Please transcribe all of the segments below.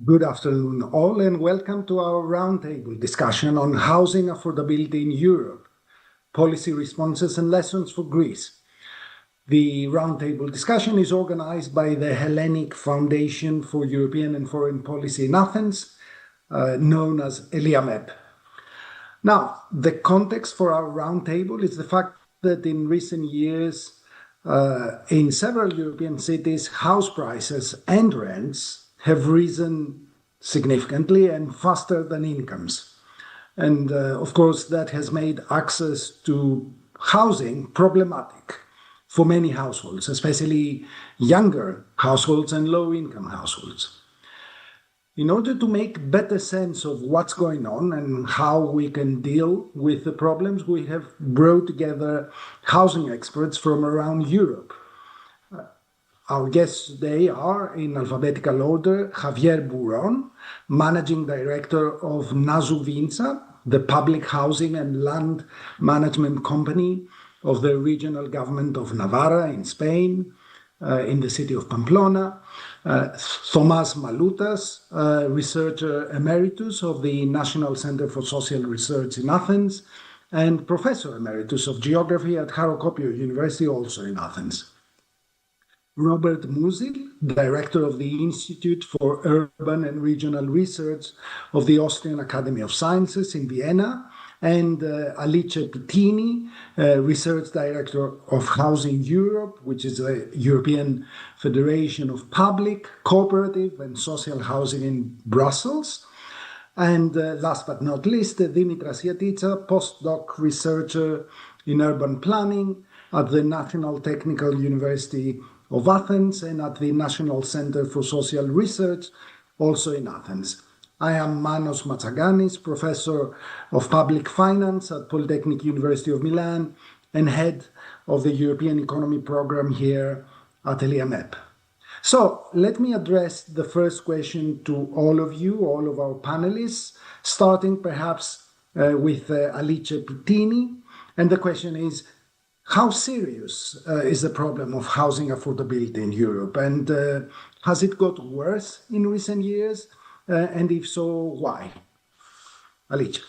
Good afternoon, all, and welcome to our roundtable discussion on housing affordability in Europe, policy responses and lessons for Greece. The roundtable discussion is organized by the Hellenic Foundation for European and Foreign Policy in Athens, known as ELIAMEP. Now, the context for our roundtable is the fact that in recent years, in several European cities, house prices and rents have risen significantly and faster than incomes. And of course, that has made access to housing problematic for many households, especially younger households and low-income households. In order to make better sense of what's going on and how we can deal with the problems, we have brought together housing experts from around Europe. Our guests today are, in alphabetical order, Javier Buron, Managing Director of Nasu Vinca, the public housing and land management company of the regional government of Navarra in Spain, in the city of Pamplona, Thomas Maloutas, Researcher Emeritus of the National Center for Social Research in Athens, and Professor Emeritus of Geography at Harokopio University, also in Athens. Robert Musil, Director of the Institute for Urban and Regional Research of the Austrian Academy of Sciences in Vienna, and Alice Pittini, Research Director of Housing Europe, which is a European Federation of Public, Cooperative and Social Housing in Brussels. And last but not least, Dimitra Siatica, Postdoc Researcher in Urban Planning at the National Technical University of Athens and at the National Center for Social Research, also in Athens. I am Manos Matsaganis, Professor of Public Finance at Polytechnic University of Milan and Head of the European Economy Program here at ELIAMEP. So let me address the first question to all of you, all of our panelists, starting perhaps with Alice Pittini. And the question is, how serious is the problem of housing affordability in Europe? And has it got worse in recent years? And if so, why? Alice.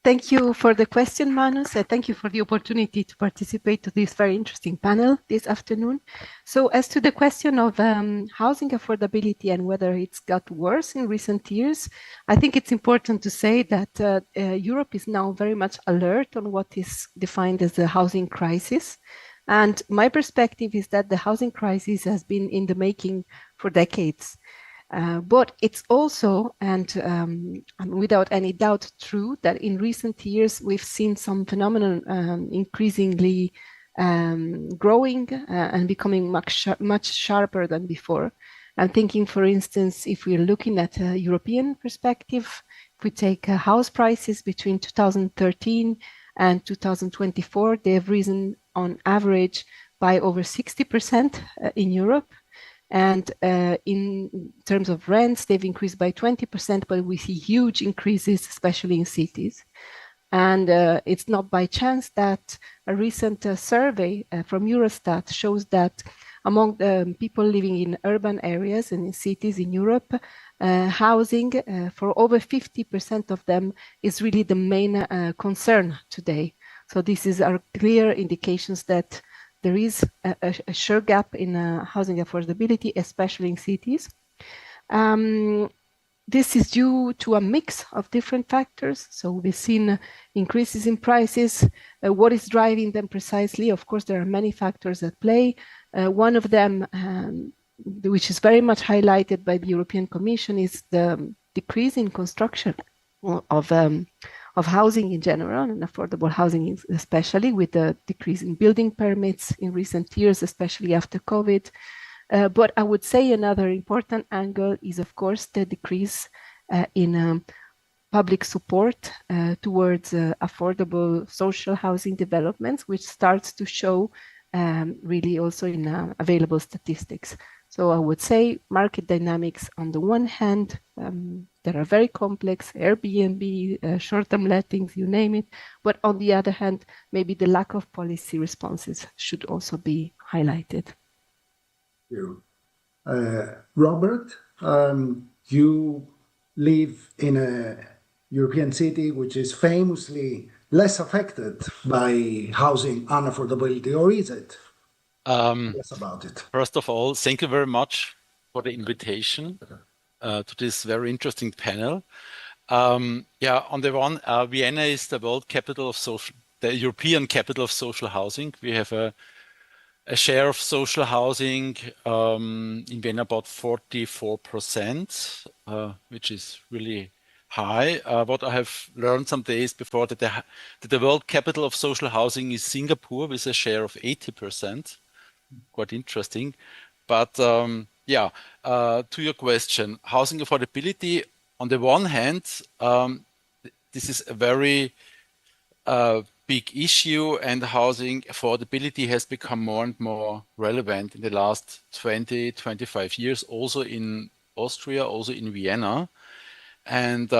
Thank you for the question, Manus, and thank you for the opportunity to participate to this very interesting panel this afternoon. So as to the question of housing affordability and whether it's got worse in recent years, I think it's important to say that Europe is now very much alert on what is defined as a housing crisis. And my perspective is that the housing crisis has been in the making for decades. But it's also, and without any doubt, true that in recent years we've seen some phenomenon increasingly growing and becoming much sharper than before. I'm thinking, for instance, if we're looking at a European perspective, if we take house prices between 2013 and 2024, they have risen on average by over 60% in Europe. And in terms of rents, they've increased by 20%, but we see huge increases, especially in cities. And it's not by chance that a recent survey from Eurostat shows that among the people living in urban areas and in cities in Europe, housing for over 50% of them is really the main concern today. So this is our clear indications that there is a sure gap in housing affordability, especially in cities. This is due to a mix of different factors. So we've seen increases in prices. What is driving them precisely? Of course, there are many factors at play. One of them, which is very much highlighted by the European Commission, is the decrease in construction of housing in general and affordable housing, especially with the decrease in building permits in recent years, especially after COVID. But I would say another important angle is, of course, the decrease in public support towards affordable social housing developments, which starts to show really also in available statistics. So I would say market dynamics on the one hand, that are very complex, Airbnb, short-term lettings, you name it. But on the other hand, maybe the lack of policy responses should also be highlighted. Thank you. Robert, You live in a European city which is famously less affected by housing unaffordability, or is it? Less about it. First of all, thank you very much for the invitation to this very interesting panel. Yeah, on the one, Vienna is the world capital of social, the European capital of social housing. We have a share of social housing in Vienna about 44%, which is really high. What I have learned some days before that the world capital of social housing is Singapore with a share of 80%. Quite interesting. But yeah, to your question, housing affordability, on the one hand, this is a very big issue, and housing affordability has become more and more relevant in the last 20, 25 years, also in Austria, also in Vienna. And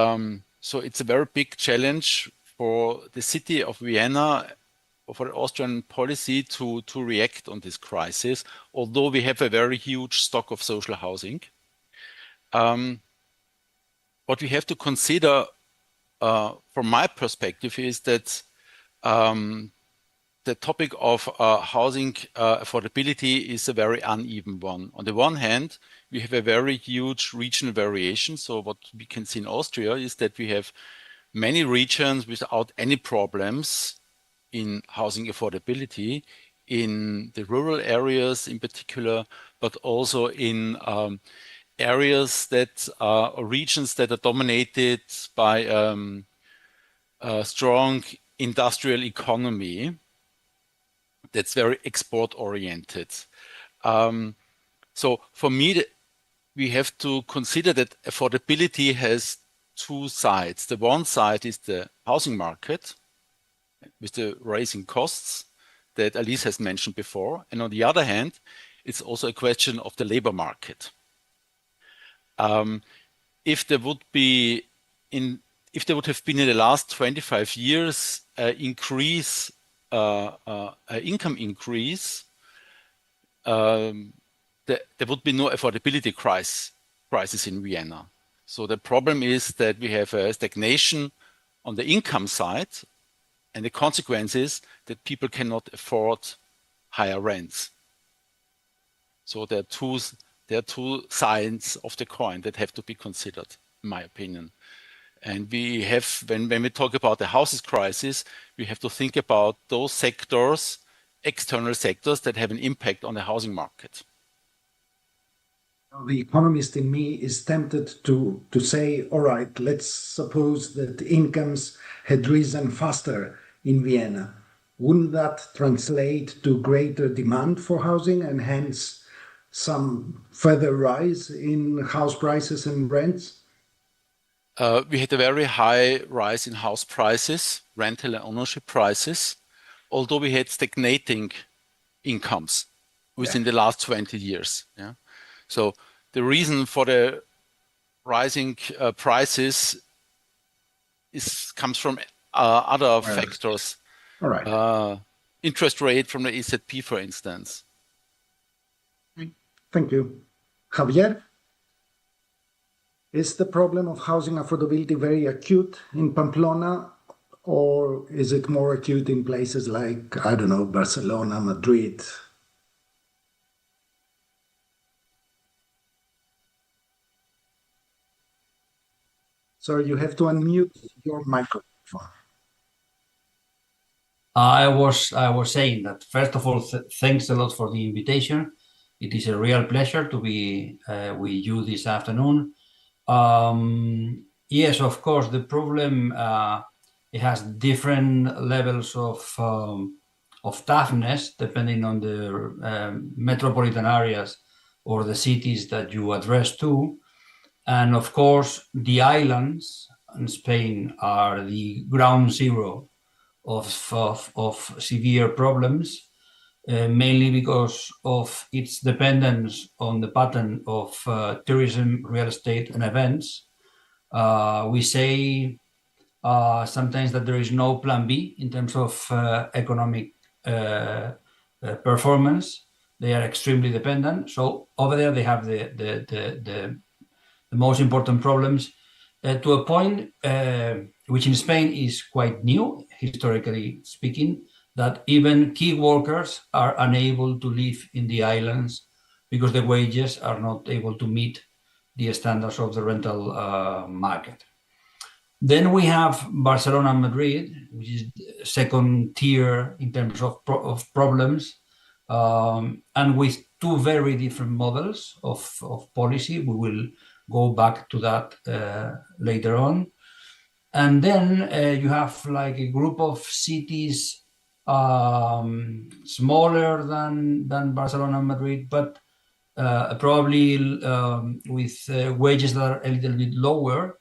so it's a very big challenge for the city of Vienna, for the Austrian policy to react on this crisis, although we have a very huge stock of social housing. What we have to consider from my perspective is that the topic of housing affordability is a very uneven one. On the one hand, we have a very huge regional variation. So what we can see in Austria is that we have many regions without any problems in housing affordability, in the rural areas in particular, but also in areas that are regions that are dominated by a strong industrial economy that's very export oriented. So for me, we have to consider that affordability has two sides. The one side is the housing market with the rising costs that Alice has mentioned before. And on the other hand, it's also a question of the labor market. If there would have been in the last 25 years increase, income increase, there would be no affordability crisis in Vienna. So the problem is that we have a stagnation on the income side, and the consequence is that people cannot afford higher rents. So there are two sides of the coin that have to be considered, in my opinion. And we have, when we talk about the houses crisis, we have to think about those sectors, external sectors that have an impact on the housing market. The economist in me is tempted to say, all right, let's suppose that incomes had risen faster in Vienna. Wouldn't that translate to greater demand for housing and hence some further rise in house prices and rents? We had a very high rise in house prices, rental and ownership prices, although we had stagnating incomes within the last 20 years. Yeah? So the reason for the rising prices comes from other factors. All right. Interest rate from the EZB, for instance. Thank you. Javier? Is the problem of housing affordability very acute in Pamplona, or is it more acute in places like, I don't know, Barcelona, Madrid? So you have to unmute your microphone. I was saying that, first of all, thanks a lot for the invitation. It is a real pleasure to be with you this afternoon. Yes, of course, the problem it has different levels of toughness depending on the metropolitan areas or the cities that you address to. And of course, the islands in Spain are the ground zero of severe problems, mainly because of its dependence on the pattern of tourism, real estate, and events. We say sometimes that there is no plan B in terms of economic performance. They are extremely dependent. So over there, they have the most important problems, to a point which in Spain is quite new, historically speaking, that even key workers are unable to live in the islands because the wages are not able to meet the standards of the rental market. Then we have Barcelona and Madrid, which is second tier in terms of problems, and with two very different models of policy. We will go back to that later on. And then you have like a group of cities smaller than Barcelona and Madrid, but probably with wages that are a little bit lower,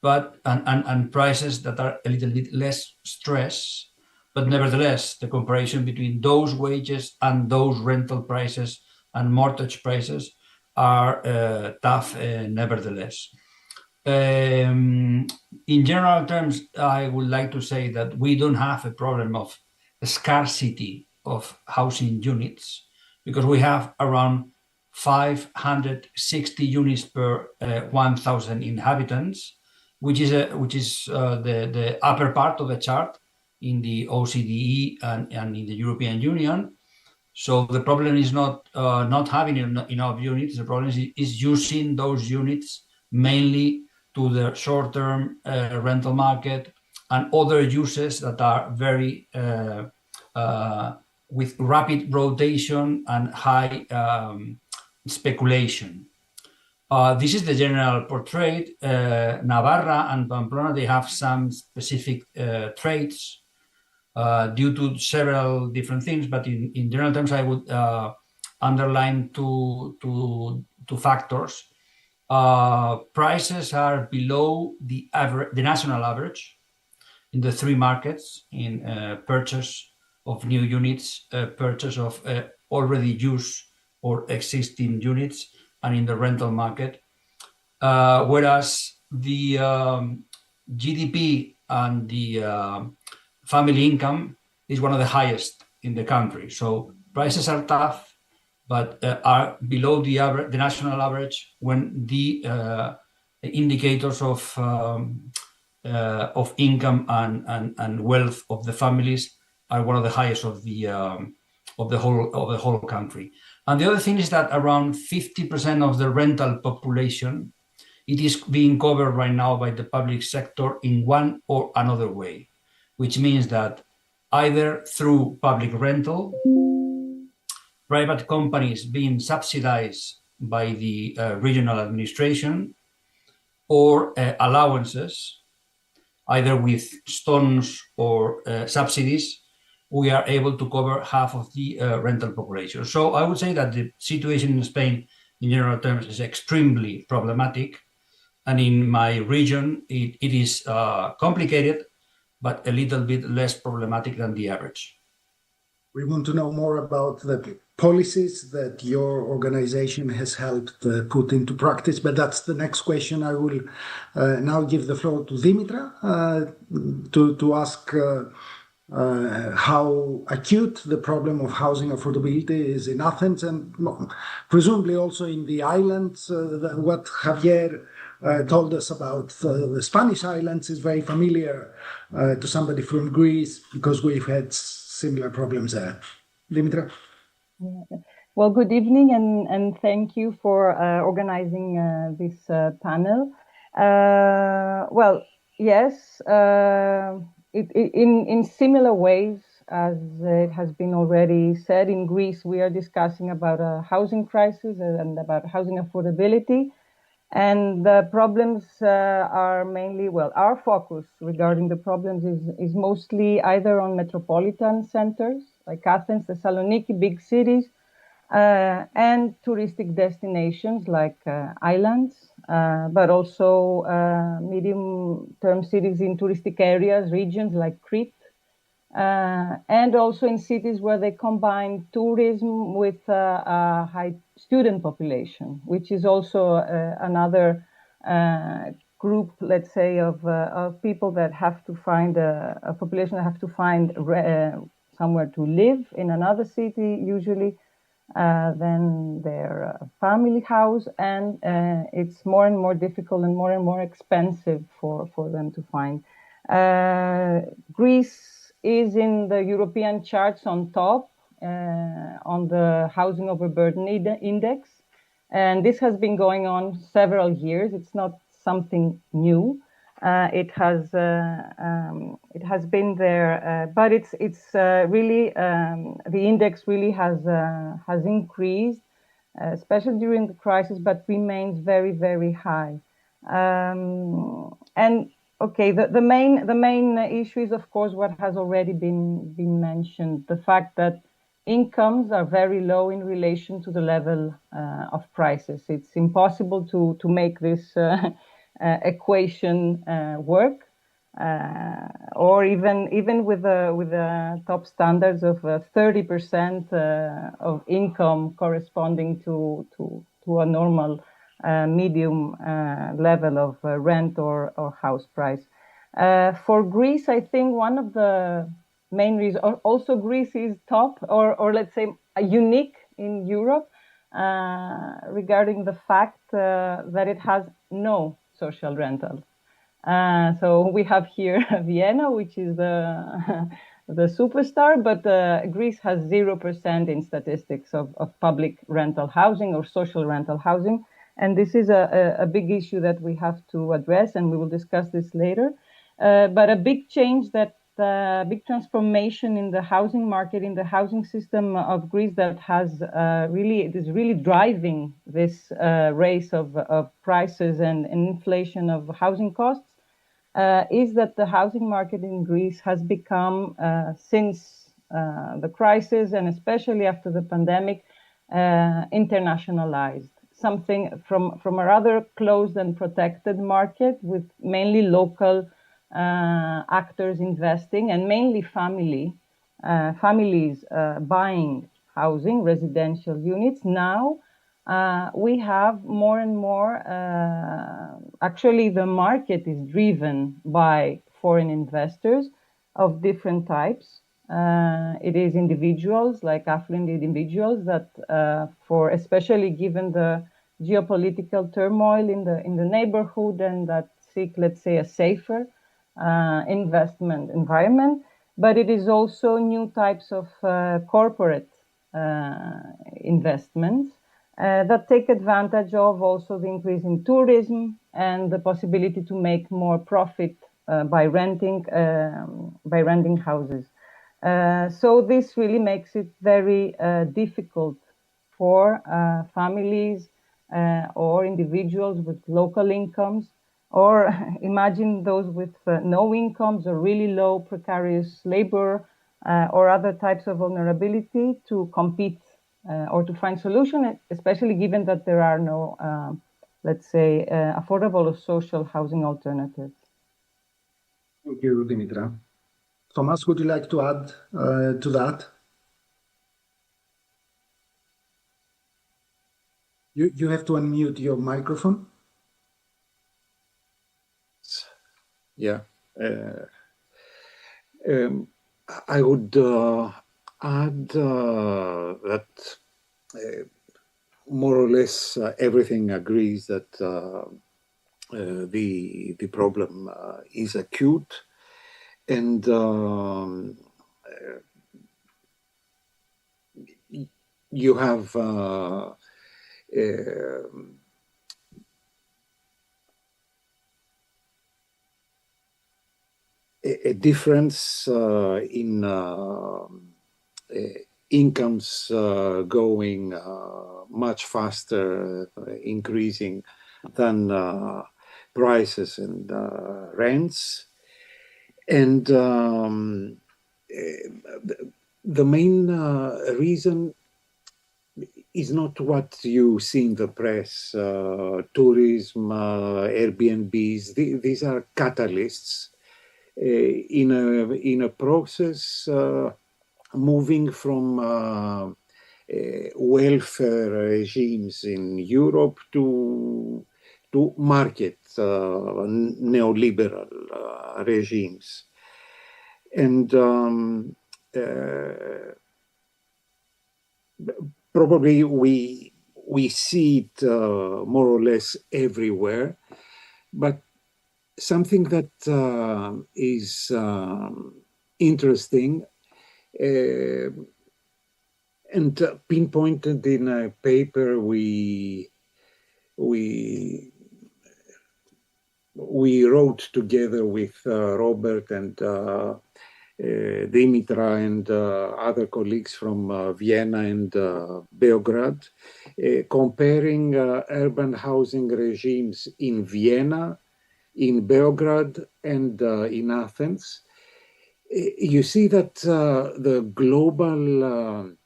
but and prices that are a little bit less stress. But nevertheless, the comparison between those wages and those rental prices and mortgage prices are tough nevertheless. In general terms, I would like to say that we don't have a problem of scarcity of housing units because we have around 560 units per 1,000 inhabitants, which is the upper part of the chart in the OCDE and in the European Union. So the problem is not having enough units. The problem is using those units mainly to the short-term rental market and other uses that are very with rapid rotation and high speculation. This is the general portrait. Navarra and Pamplona, they have some specific traits due to several different things, but in general terms, I would underline two factors. Prices are below the national average in the three markets in purchase of new units, purchase of already used or existing units, and in the rental market. Whereas the GDP and the family income is one of the highest in the country. So prices are tough, but are below the national average when the indicators of income and wealth of the families are one of the highest of the whole country. And the other thing is that around 50% of the rental population, it is being covered right now by the public sector in one or another way, which means that either through public rental, private companies being subsidized by the regional administration, or allowances, either with stones or subsidies, we are able to cover half of the rental population. So I would say that the situation in Spain, in general terms, is extremely problematic. And in my region, it is complicated, but a little bit less problematic than the average. We want to know more about the policies that your organization has helped put into practice, but that's the next question. I will now give the floor to Dimitra to ask how acute the problem of housing affordability is in Athens and presumably also in the islands. What Javier told us about the Spanish islands is very familiar to somebody from Greece because we've had similar problems there. Dimitra? Yeah. Well, good evening and thank you for organizing this panel. Well, yes, in similar ways, as it has been already said, in Greece, we are discussing about a housing crisis and about housing affordability. And the problems are mainly, well, our focus regarding the problems is mostly either on metropolitan centers like Athens, Thessaloniki, big cities, and touristic destinations like islands, but also medium-term cities in touristic areas, regions like Crete, and also in cities where they combine tourism with a high student population, which is also another group, let's say, of people that have to find a population that have to find somewhere to live in another city, usually, than their family house, and it's more and more difficult and more expensive for them to find. Greece is in the European charts on top on the housing overburden index, and this has been going on several years. It's not something new. It has been there, but it's really the index really has increased, especially during the crisis, but remains very high. And okay, the main issue is, of course, what has already been mentioned: the fact that incomes are very low in relation to the level of prices. It's impossible to make this equation work, or even with the top standards of 30% of income corresponding to a normal medium level of rent or house price. For Greece, I think one of the main reasons, also Greece is top, or let's say unique in Europe regarding the fact that it has no social rental. So we have here Vienna, which is the superstar, but Greece has 0% in statistics of public rental housing or social rental housing. And this is a big issue that we have to address, and we will discuss this later. But a big change, big transformation in the housing market, in the housing system of Greece, that has it is really driving this race of prices and inflation of housing costs, is that the housing market in Greece has become, since the crisis and especially after the pandemic, internationalized. Something from a rather closed and protected market with mainly local actors investing and mainly families buying housing, residential units. Now we have more and more, actually the market is driven by foreign investors of different types. It is individuals, like affluent individuals, that especially given the geopolitical turmoil in the neighborhood, and that seek, let's say, a safer investment environment. But it is also new types of corporate investments that take advantage of also the increase in tourism and the possibility to make more profit by renting houses. So this really makes it very difficult for families or individuals with local incomes, or imagine those with no incomes or really low precarious labor or other types of vulnerability, to compete or to find solution, especially given that there are no, let's say, affordable or social housing alternatives. Thank you, Dimitra. Thomas, would you like to add to that? You have to unmute your microphone. Yeah. I would add that more or less everything agrees that the problem is acute, and you have a difference in incomes going much faster, increasing than prices and rents. And the main reason is not what you see in the press, tourism, Airbnbs. These are catalysts in a process moving from welfare regimes in Europe to market neoliberal regimes. And probably we see it more or less everywhere, but something that is interesting and pinpointed in a paper we wrote together with Robert and Dimitra and other colleagues from Vienna and Belgrade, comparing urban housing regimes in Vienna, in Belgrade, and in Athens. You see that the global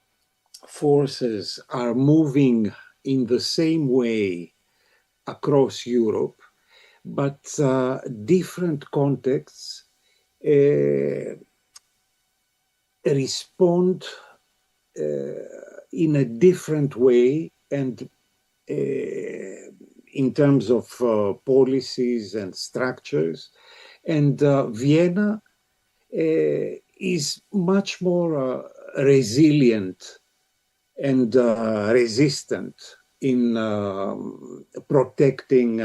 forces are moving in the same way across Europe, but different contexts respond in a different way and in terms of policies and structures. And Vienna is much more resilient and resistant in protecting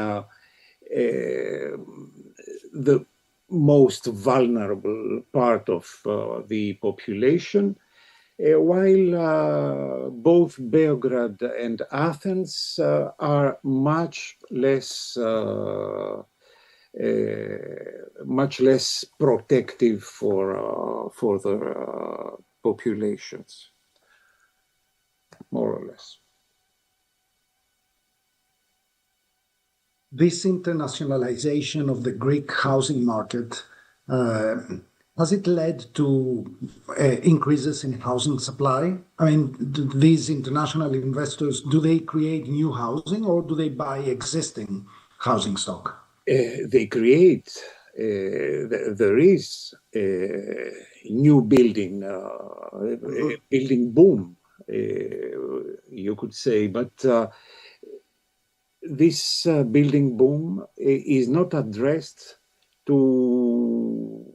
the most vulnerable part of the population, while both Belgrade and Athens are much less protective for the populations, more or less. This internationalization of the Greek housing market, has it led to increases in housing supply? I mean, these international investors, do they create new housing or do they buy existing housing stock? They create, there is a new building, building boom, you could say, but this building boom is not addressed to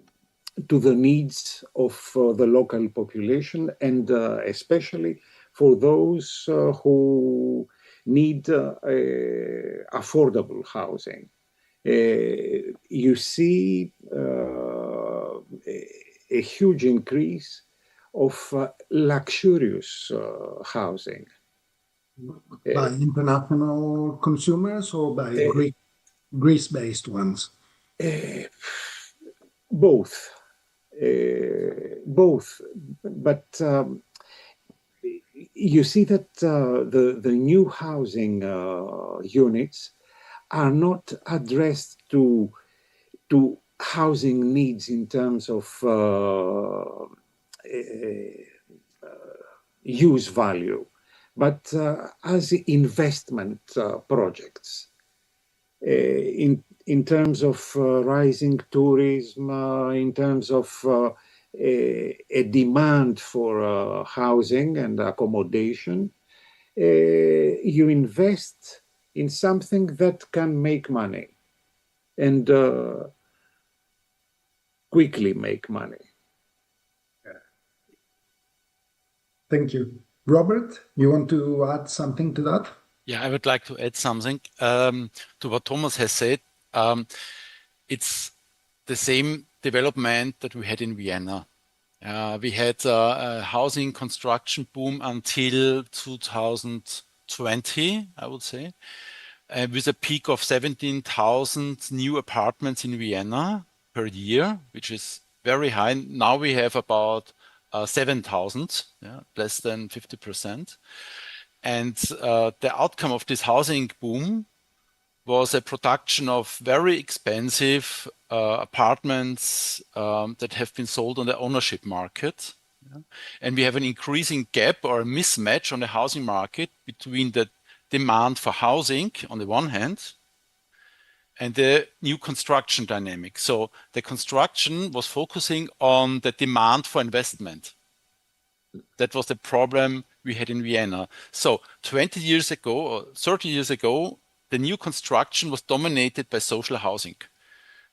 the needs of the local population, and especially for those who need affordable housing. You see a huge increase of luxurious housing. By international consumers or by Greece-based ones? Both. Both. But you see that the new housing units are not addressed to housing needs in terms of use value, but as investment projects. In terms of rising tourism, in terms of a demand for housing and accommodation, you invest in something that can make money and quickly make money. Thank you. Robert, you want to add something to that? Yeah, I would like to add something to what Thomas has said. It's the same development that we had in Vienna. We had a housing construction boom until 2020, I would say, with a peak of 17,000 new apartments in Vienna per year, which is very high. Now we have about 7,000, less than 50%. And the outcome of this housing boom was a production of very expensive apartments that have been sold on the ownership market. And we have an increasing gap or a mismatch on the housing market between the demand for housing on the one hand and the new construction dynamic. So the construction was focusing on the demand for investment. That was the problem we had in Vienna. So 20 years ago or 30 years ago, the new construction was dominated by social housing,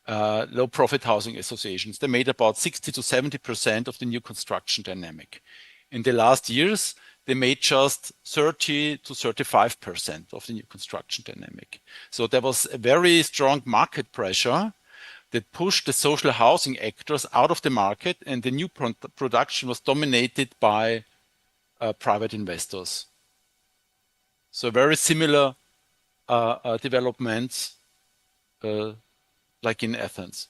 low profit housing associations. They made about 60 to 70% of the new construction dynamic. In the last years, they made just 30 to 35% of the new construction dynamic. So there was a very strong market pressure that pushed the social housing actors out of the market, and the new production was dominated by private investors. So very similar developments like in Athens.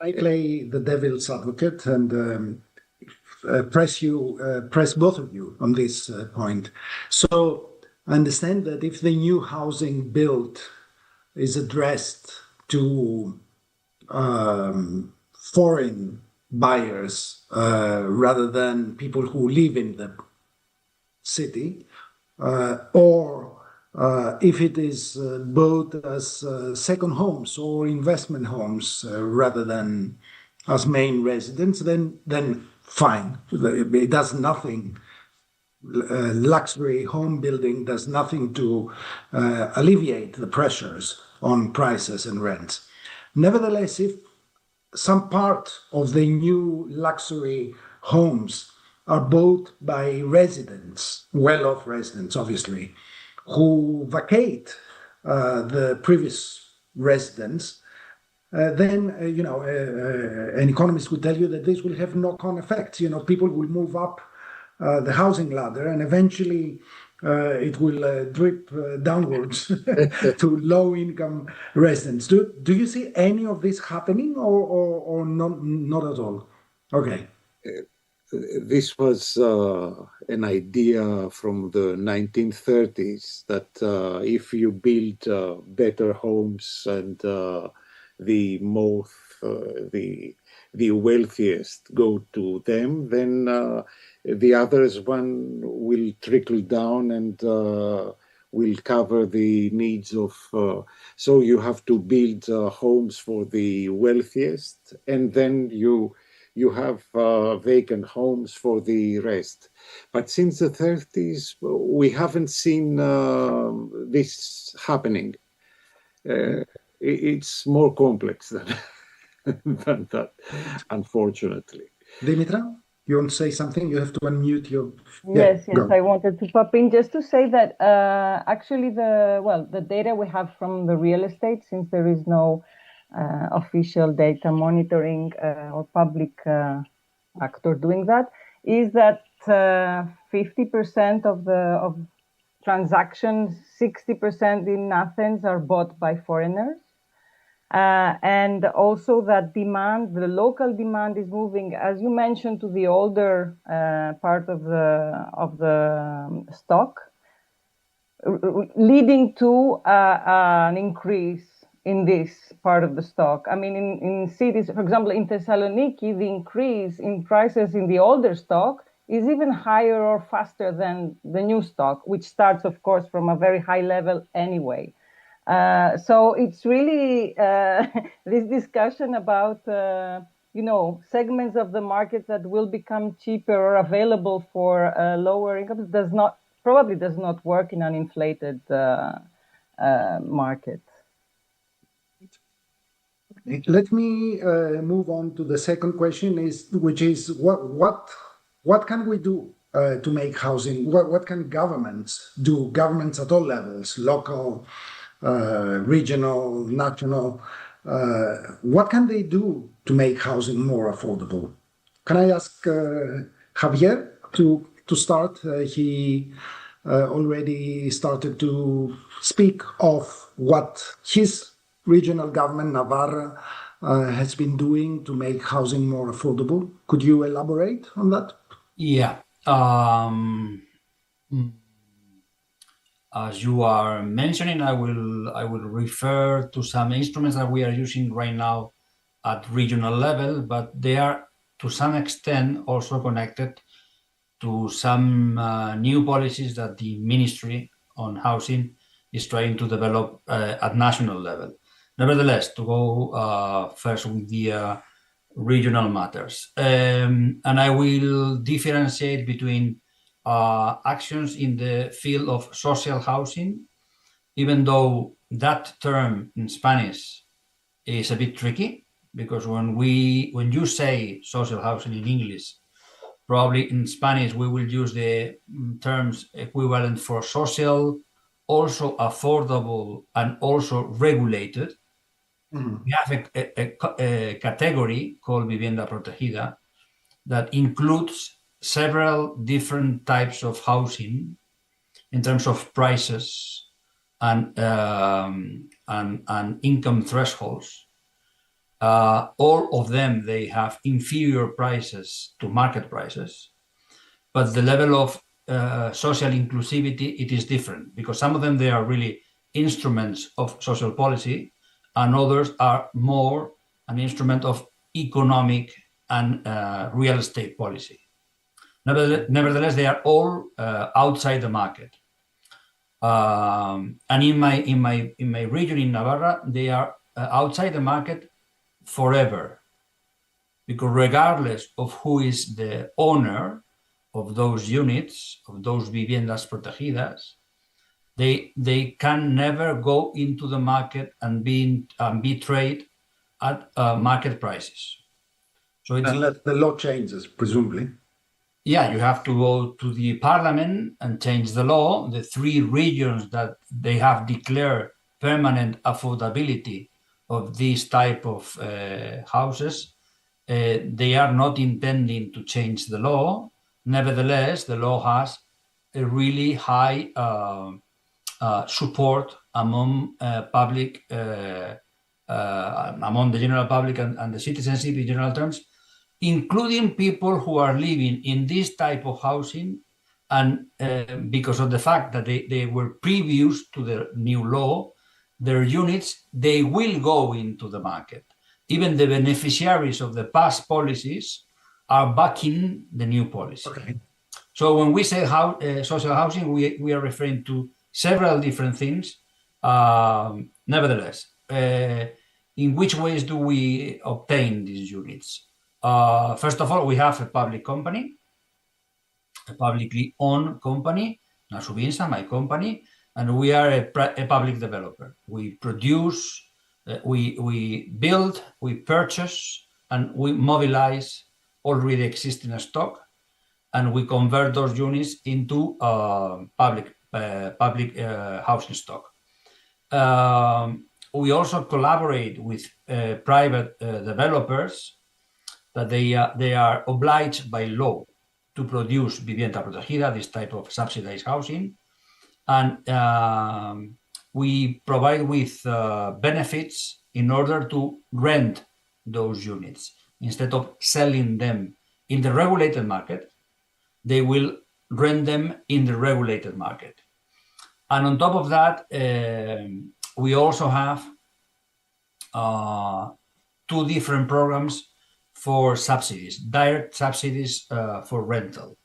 I play the devil's advocate and press both of you on this point. So I understand that if the new housing built is addressed to foreign buyers rather than people who live in the city, or if it is bought as second homes or investment homes rather than as main residence, then fine. It does nothing. Luxury home building does nothing to alleviate the pressures on prices and rents. Nevertheless, if some part of the new luxury homes are bought by residents, well-off residents, obviously, who vacate the previous residence, then an economist would tell you that this will have knock-on effects. People will move up the housing ladder, and eventually it will drip downwards to low-income residents. Do you see any of this happening, or not at all? Okay. This was an idea from the 1930s that if you build better homes and the wealthiest go to them, then the others one will trickle down and will cover the needs of. So you have to build homes for the wealthiest, and then you have vacant homes for the rest. But since the 30s, we haven't seen this happening. It's more complex than that, unfortunately. Dimitra, you want to say something? You have to unmute your... Yes, I wanted to pop in just to say that actually the data we have from the real estate, since there is no official data monitoring or public actor doing that, is that 50% of transactions, 60% in Athens are bought by foreigners. And also that demand, the local demand is moving, as you mentioned, to the older part of the stock, leading to an increase in this part of the stock. I mean, in cities, for example, in Thessaloniki, the increase in prices in the older stock is even higher or faster than the new stock, which starts, of course, from a very high level anyway. So it's really this discussion about, segments of the market that will become cheaper or available for lower incomes probably does not work in an inflated market. Let me move on to the second question, which is what can we do to make housing? What can governments do? Governments at all levels, local, regional, national. What can they do to make housing more affordable? Can I ask Javier to start? He already started to speak of what his regional government, Navarra, has been doing to make housing more affordable. Could you elaborate on that? Yeah. As you are mentioning, I will refer to some instruments that we are using right now at regional level, but they are to some extent also connected to some new policies that the Ministry on Housing is trying to develop at national level. Nevertheless, to go first with the regional matters, and I will differentiate between actions in the field of social housing, even though that term in Spanish is a bit tricky, because when you say social housing in English, Probably in Spanish, we will use the terms equivalent for social, also affordable, and also regulated. We have a category called vivienda protegida that includes several different types of housing in terms of prices and income thresholds. All of them, they have inferior prices to market prices, but the level of social inclusivity, it is different, because some of them, they are really instruments of social policy, and others are more an instrument of economic and real estate policy. Nevertheless, they are all outside the market. And in my region in Navarra, they are outside the market forever, because regardless of who is the owner of those units, of those viviendas protegidas, they can never go into the market and be traded at market prices. So it's, unless the law changes, presumably. yeah, you have to go to the parliament and change the law. The 3 regions that they have declared permanent affordability of these type of houses, they are not intending to change the law. Nevertheless, the law has a really high support among public, among the general public and the citizenship in general terms, including people who are living in this type of housing, and because of the fact that they were previous to the new law, their units, they will go into the market. Even the beneficiaries of the past policies are backing the new policy. Okay. So when we say social housing, we are referring to several different things. Nevertheless, in which ways do we obtain these units? First of all, we have a public company, a publicly owned company, Nasubinsa, my company, and we are a public developer. We produce, we build, we purchase, and we mobilize already existing stock, and we convert those units into public housing stock. We also collaborate with private developers that they are obliged by law to produce vivienda protegida, this type of subsidized housing, and we provide with benefits in order to rent those units. Instead of selling them in the regulated market, they will rent them in the regulated market. And on top of that, we also have 2 different programs for subsidies, direct subsidies for rental.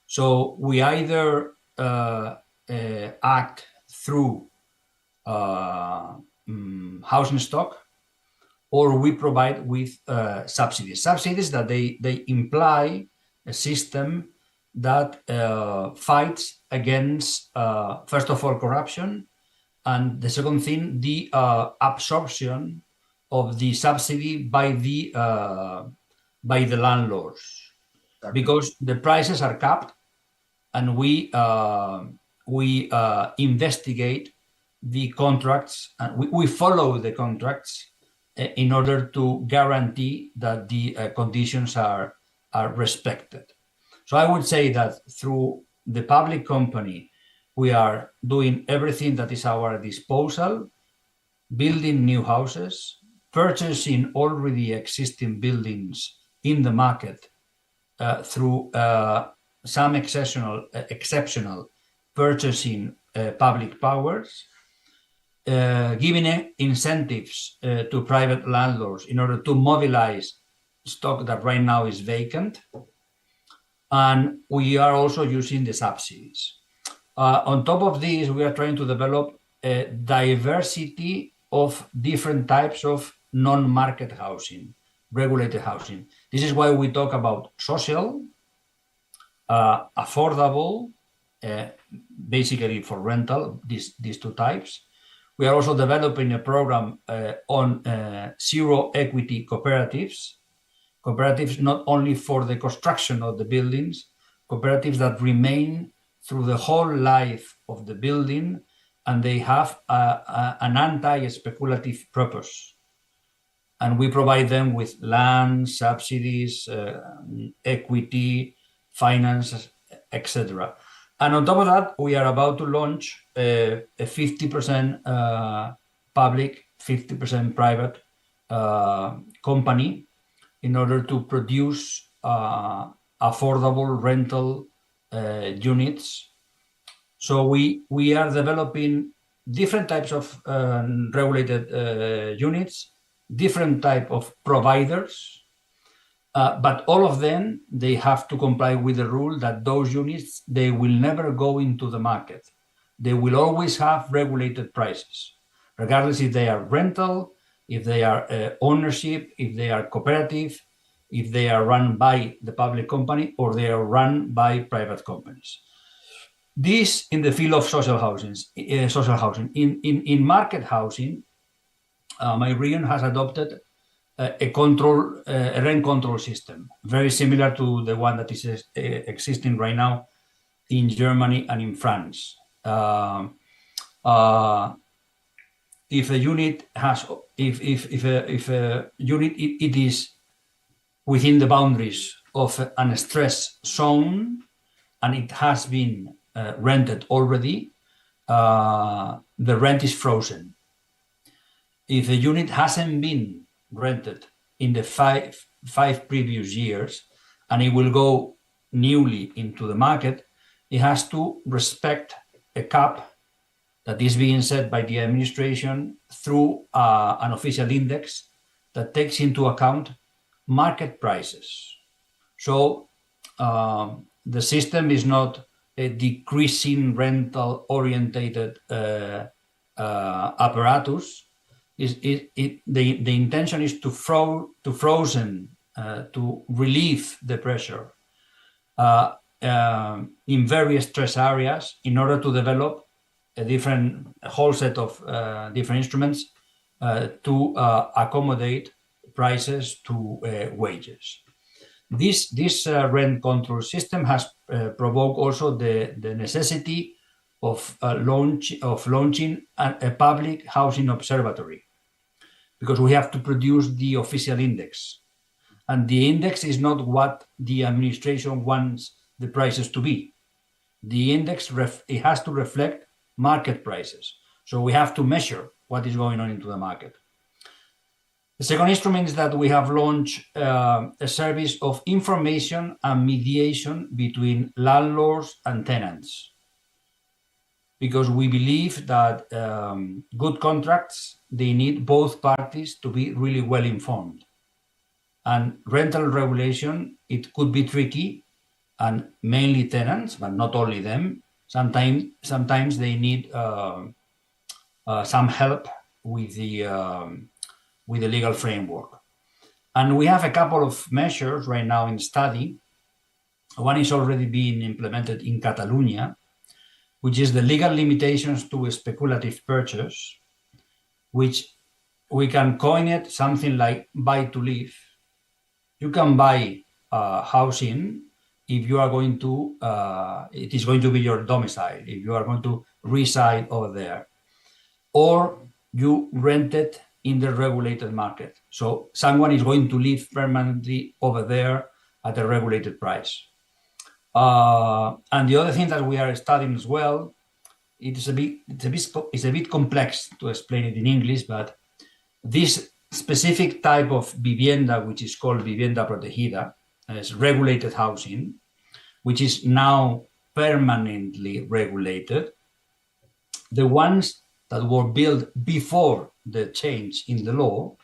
So we either act through housing stock, or we provide with subsidies. Subsidies that they imply a system that fights against, first of all, corruption, and the second thing, the absorption of the subsidy by the landlords. Exactly. Because the prices are capped, and we investigate the contracts, and we follow the contracts in order to guarantee that the conditions are respected. So I would say that through the public company, we are doing everything that is at our disposal, building new houses, purchasing already existing buildings in the market through some exceptional purchasing public powers, giving incentives to private landlords in order to mobilize stock that right now is vacant. And we are also using the subsidies. On top of this, we are trying to develop a diversity of different types of non-market housing, regulated housing. This is why we talk about social, affordable, basically for rental, these 2 types. We are also developing a program on zero equity cooperatives, cooperatives not only for the construction of the buildings, cooperatives that remain through the whole life of the building, and they have an anti-speculative purpose. And we provide them with land, subsidies, equity, finance, etc. And on top of that, we are about to launch a 50% public, 50% private company in order to produce affordable rental units. So we are developing different types of regulated units, different type of providers, but all of them, they have to comply with the rule that those units, they will never go into the market. They will always have regulated prices, regardless if they are rental, if they are ownership, if they are cooperative, if they are run by the public company, or they are run by private companies. This in the field of social housing. In market housing, my region has adopted a rent control system, very similar to the one that is existing right now in Germany and in France. If a unit has, if a unit it is within the boundaries of an stress zone and it has been rented already, the rent is frozen. If a unit hasn't been rented in the five previous years and it will go newly into the market, it has to respect a cap that is being set by the administration through an official index that takes into account market prices. So the system is not a decreasing rental orientated apparatus. The intention is to frozen, to relieve the pressure in various stress areas in order to develop a whole set of different instruments to accommodate prices to wages. This rent control system has provoked also the necessity of launching a public housing observatory, because we have to produce the official index. And the index is not what the administration wants the prices to be. The index, it has to reflect market prices. So we have to measure what is going on into the market. The second instrument is that we have launched a service of information and mediation between landlords and tenants, because we believe that good contracts, they need both parties to be really well informed. And rental regulation, it could be tricky, and mainly tenants, but not only them. Sometimes they need some help with the legal framework. And we have a couple of measures right now in study. One is already being implemented in Catalonia, which is the legal limitations to a speculative purchase, which we can coin it something like buy to live. You can buy housing if you are going to, it is going to be your domicile, if you are going to reside over there, or you rent it in the regulated market. So someone is going to live permanently over there at a regulated price. And the other thing that we are studying as well, it's a bit complex to explain it in English, but this specific type of vivienda, which is called vivienda protegida, is regulated housing, which is now permanently regulated. The ones that were built before the change in the law,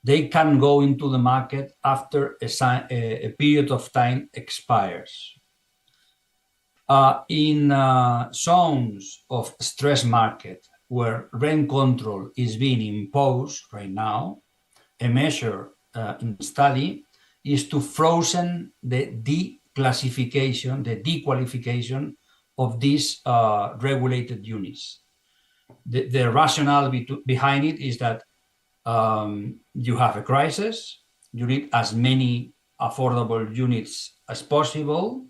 they can go into the market after a period of time expires. In zones of stress market where rent control is being imposed right now, a measure in study is to frozen the dequalification of these regulated units. The rationale behind it is that you have a crisis, you need as many affordable units as possible.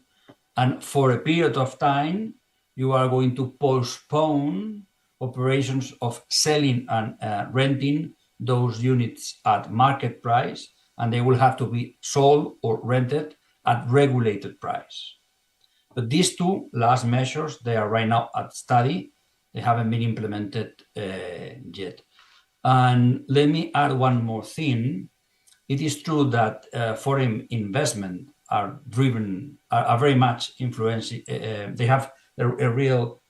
And for a period of time, you are going to postpone operations of selling and renting those units at market price, and they will have to be sold or rented at regulated price. But these two last measures, they are right now at study. They haven't been implemented yet. And let me add one more thing. It is true that foreign investment are very much influencing. They have a real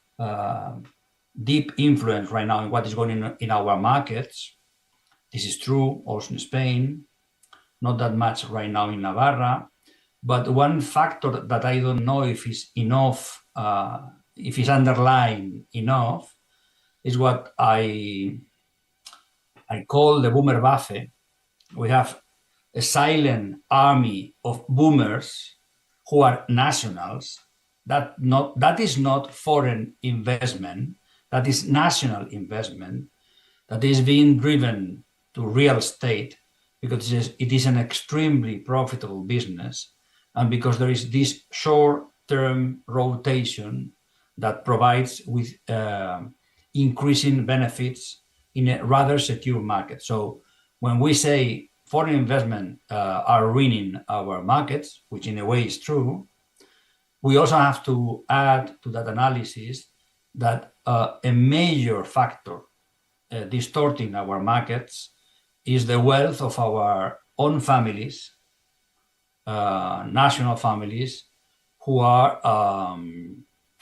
deep influence right now in what is going on in our markets. This is true also in Spain, not that much right now in Navarra. But one factor that I don't know if is enough, if it's underlying enough, is what I call the boomer Buffet. We have a silent army of boomers who are nationals. That is not foreign investment. That is national investment that is being driven to real estate because it is an extremely profitable business, and because there is this short-term rotation that provides with increasing benefits in a rather secure market. So when we say foreign investment are ruining our markets, which in a way is true, we also have to add to that analysis that a major factor distorting our markets is the wealth of our own families, national families, who are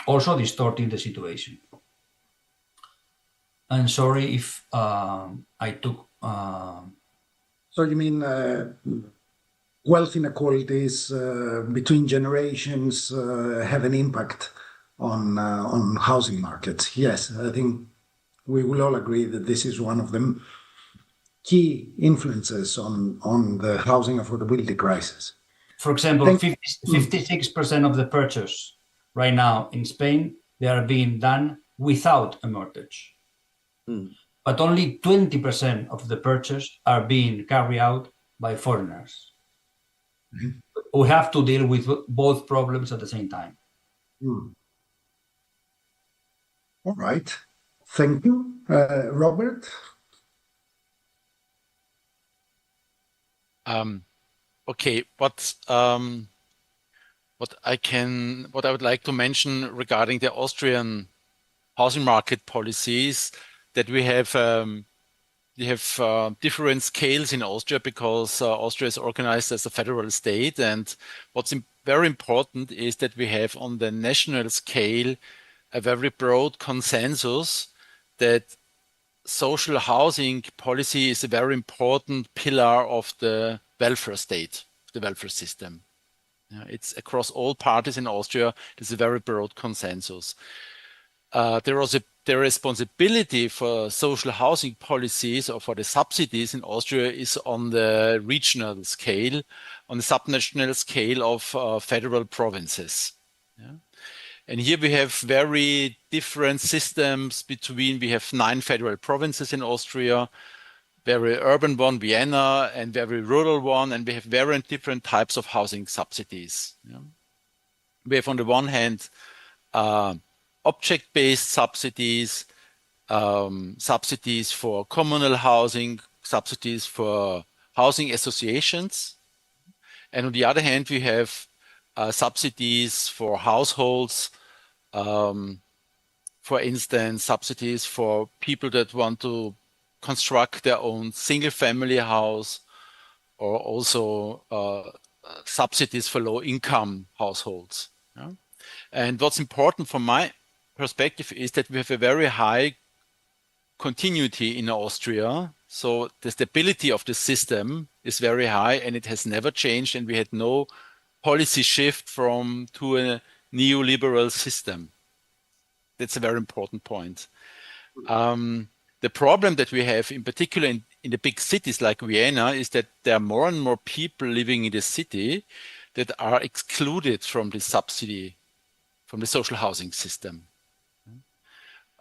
also distorting the situation. I'm sorry if I took... So you mean wealth inequalities between generations have an impact on housing markets? Yes, I think we will all agree that this is one of the key influences on the housing affordability crisis. For example, 56% of the purchase right now in Spain, they are being done without a mortgage. But only 20% of the purchase are being carried out by foreigners. We have to deal with both problems at the same time. All right. Thank you. Robert? Okay, what I would like to mention regarding the Austrian housing market policies, that we have different scales in Austria because Austria is organized as a federal state, and what's very important is that we have on the national scale a very broad consensus that social housing policy is a very important pillar of the welfare state, the welfare system. It's across all parties in Austria. There's a very broad consensus. The responsibility for social housing policies or for the subsidies in Austria is on the regional scale, on the subnational scale of federal provinces. And here we have very different systems we have 9 federal provinces in Austria, very urban one, Vienna, and very rural one, and we have very different types of housing subsidies. We have on the one hand object-based subsidies, subsidies for communal housing, subsidies for housing associations. And on the other hand, we have subsidies for households, for instance, subsidies for people that want to construct their own single-family house, or also subsidies for low-income households. And what's important from my perspective is that we have a very high continuity in Austria. So the stability of the system is very high, and it has never changed, and we had no policy shift to a neoliberal system. That's a very important point. The problem that we have, in particular in the big cities like Vienna, is that there are more and more people living in the city that are excluded from the subsidy, from the social housing system.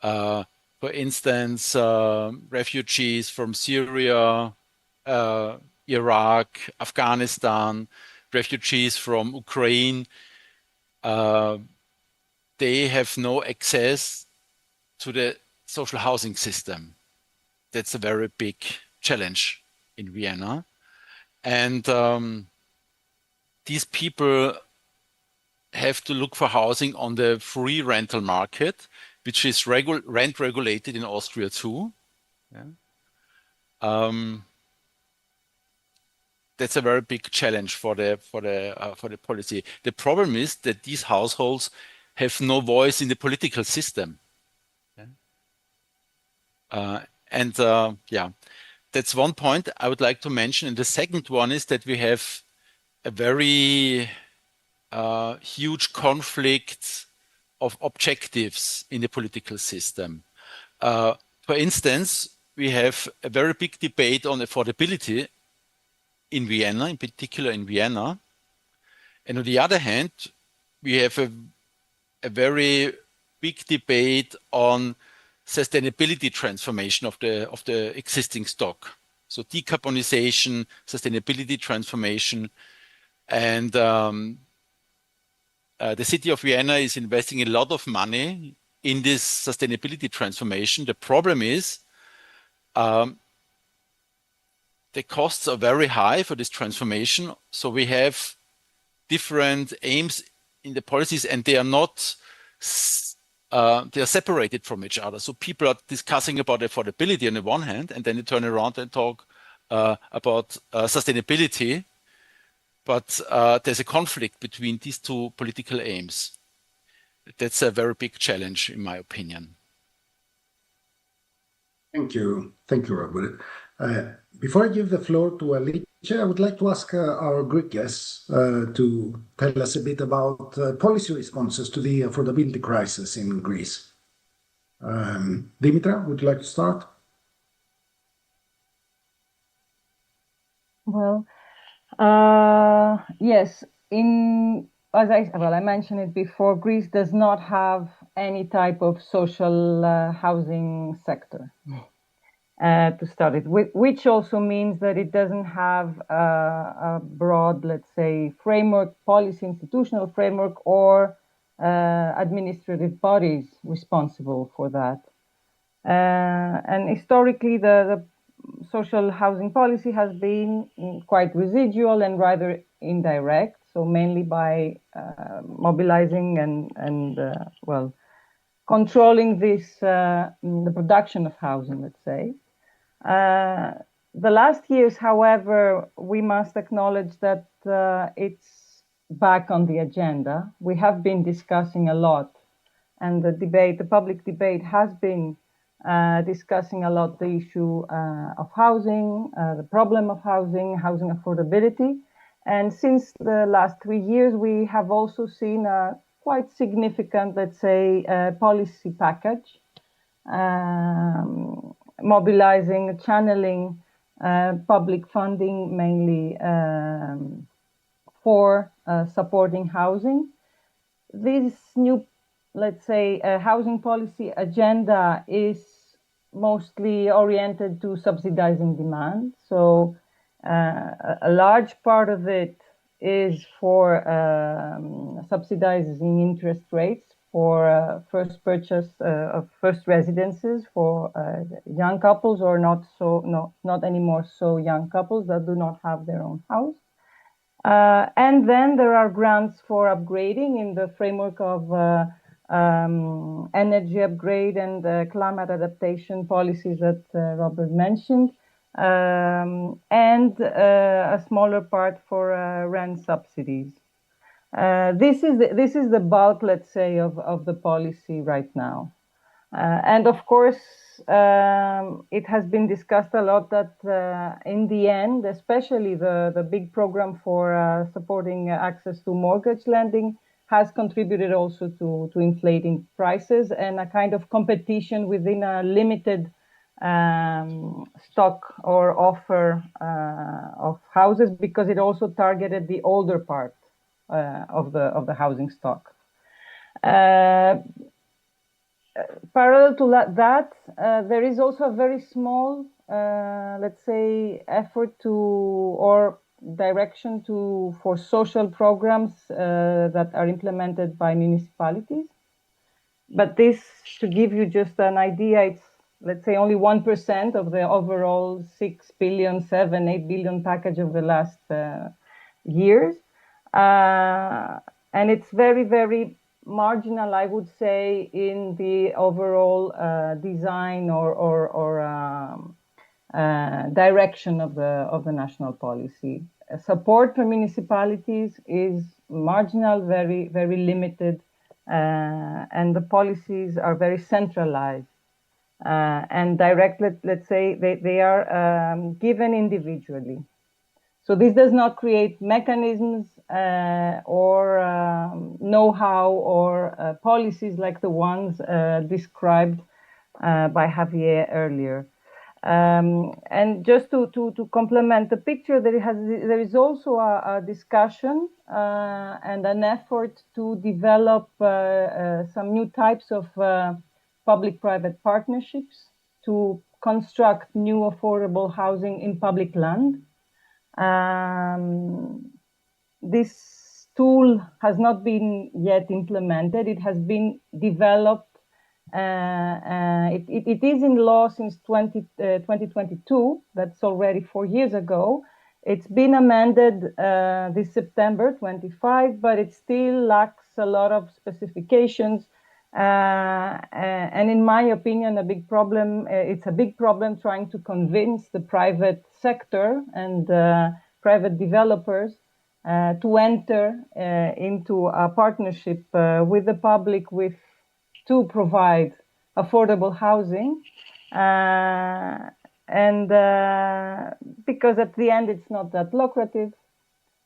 For instance, refugees from Syria, Iraq, Afghanistan, refugees from Ukraine, they have no access to the social housing system. That's a very big challenge in Vienna. And these people have to look for housing on the free rental market, which is rent regulated in Austria too. Yeah. That's a very big challenge for the policy. The problem is that these households have no voice in the political system. Yeah, that's one point I would like to mention. And the second one is that we have a very huge conflict of objectives in the political system. For instance, we have a very big debate on affordability in Vienna, in particular in Vienna. And on the other hand, we have a very big debate on sustainability transformation of the existing stock. So decarbonization, sustainability transformation, and the city of Vienna is investing a lot of money in this sustainability transformation. The problem is the costs are very high for this transformation. So we have different aims in the policies, and they are not they are separated from each other. So people are discussing about affordability on the one hand, and then they turn around and talk about sustainability. But there's a conflict between these two political aims. That's a very big challenge, in my opinion. Thank you. Thank you, Robert. Before I give the floor to Alicia, I would like to ask our Greek guests to tell us a bit about policy responses to the affordability crisis in Greece. Dimitra, would you like to start? Well, yes. I mentioned it before, Greece does not have any type of social housing sector. To start it with, which also means that it doesn't have a broad, let's say, framework, policy, institutional framework, or administrative bodies responsible for that. And historically, the social housing policy has been quite residual and rather indirect, so mainly by mobilizing and controlling this the production of housing, let's say. The last years, however, we must acknowledge that it's back on the agenda. We have been discussing a lot, and the public debate has been discussing a lot the issue of housing, the problem of housing affordability. And since the last 3 years, we have also seen a quite significant, let's say, policy package, mobilizing, channeling public funding mainly for supporting housing. This new, let's say, housing policy agenda is mostly oriented to subsidizing demand. So a large part of it is for subsidizing interest rates for first purchase of first residences for young couples, or not anymore so young couples that do not have their own house. And then there are grants for upgrading in the framework of energy upgrade and climate adaptation policies that Robert mentioned, and a smaller part for rent subsidies. This is the bulk, let's say, of the policy right now. And of course, it has been discussed a lot that in the end, especially the big program for supporting access to mortgage lending has contributed also to inflating prices and a kind of competition within a limited stock or offer of houses, because it also targeted the older part of the housing stock. Parallel to that, there is also a very small let's say, effort to or direction for social programs that are implemented by municipalities. But this, to give you just an idea, it's, let's say, only 1% of the overall 6 billion, 7, 8 billion package of the last years. And it's very, very marginal, I would say, in the overall design or direction of the national policy. Support for municipalities is marginal, very, very limited, and the policies are very centralized and direct. Let's say they are given individually. So this does not create mechanisms or know-how or policies like the ones described by Javier earlier. And just to complement the picture, there is also a discussion and an effort to develop some new types of public-private partnerships to construct new affordable housing in public land. This tool has not been yet implemented. It has been developed. It is in law since 2022. That's already 4 years ago. It's been amended this September 25, but it still lacks a lot of specifications. And in my opinion, it's a big problem trying to convince the private sector and private developers to enter into a partnership with the public to provide affordable housing. And because at the end, it's not that lucrative.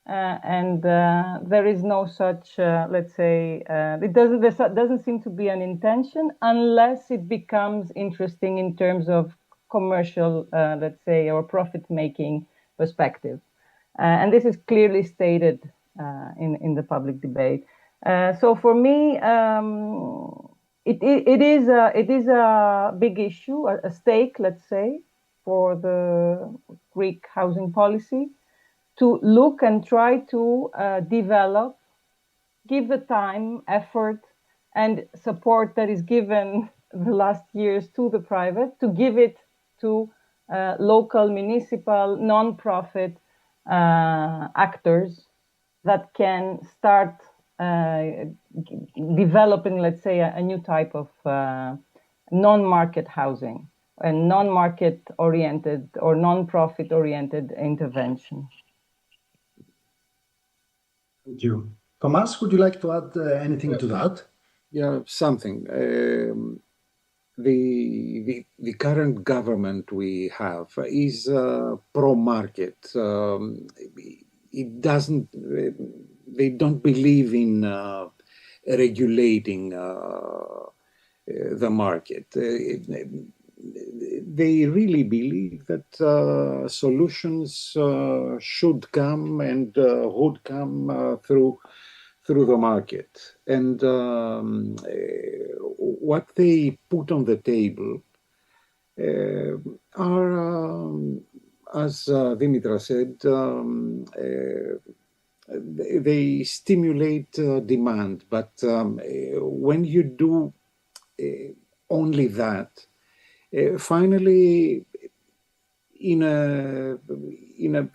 And there is no such, let's say, there doesn't seem to be an intention unless it becomes interesting in terms of commercial, let's say, or profit-making perspective. And this is clearly stated in the public debate. So for me, it is a big issue, a stake, let's say, for the Greek housing policy, to look and try to develop, give the time, effort, and support that is given the last years to the private, to give it to local, municipal, non-profit actors that can start developing, let's say, a new type of non-market housing and non-market oriented or non-profit oriented intervention. Thank you. Tomas, would you like to add anything to that? Yeah, something. The current government we have is pro-market. They don't believe in regulating the market. They really believe that solutions should come and would come through the market. And what they put on the table are, as Dimitra said, they stimulate demand. But when you do only that, finally, in a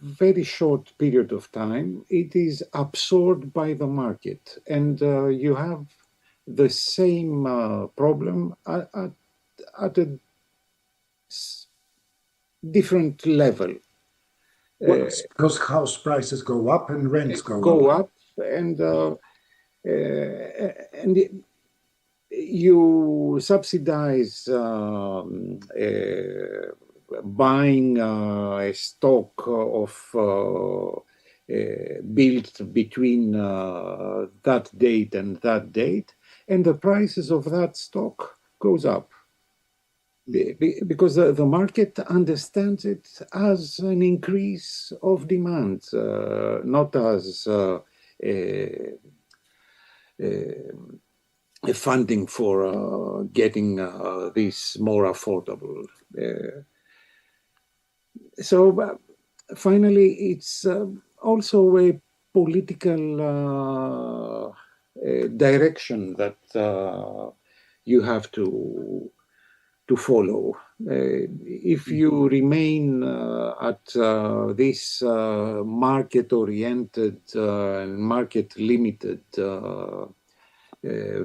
very short period of time, it is absorbed by the market, and you have the same problem at a different level. Well, because house prices go up and rents go up. And you subsidize buying a stock of built between that date and that date, and the prices of that stock goes up. Because the market understands it as an increase of demand, not as funding for getting this more affordable. So finally, it's also a political direction that you have to follow. If you remain at this market-oriented and market-limited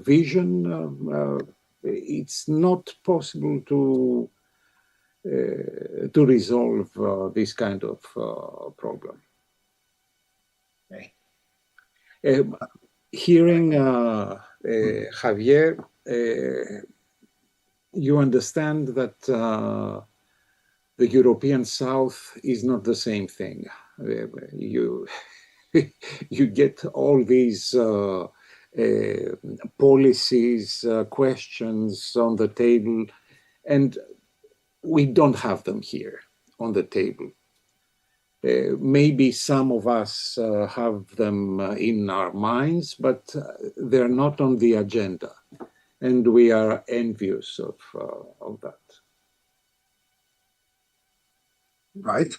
vision, it's not possible to resolve this kind of problem. Okay. Hearing Javier, you understand that the European South is not the same thing. You get all these policies, questions on the table, and we don't have them here on the table. Maybe some of us have them in our minds, but they're not on the agenda. And we are envious of that. Right.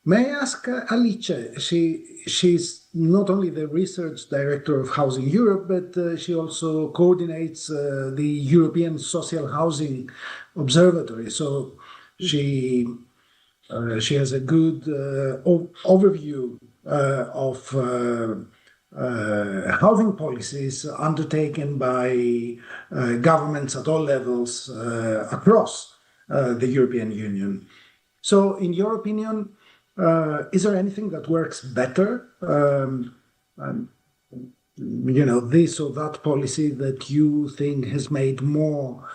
May I ask Alice? She's not only the research director of Housing Europe, but she also coordinates the European Social Housing Observatory. So she has a good overview of housing policies undertaken by governments at all levels across the European Union. So, in your opinion, is there anything that works better? This or that policy that you think has made more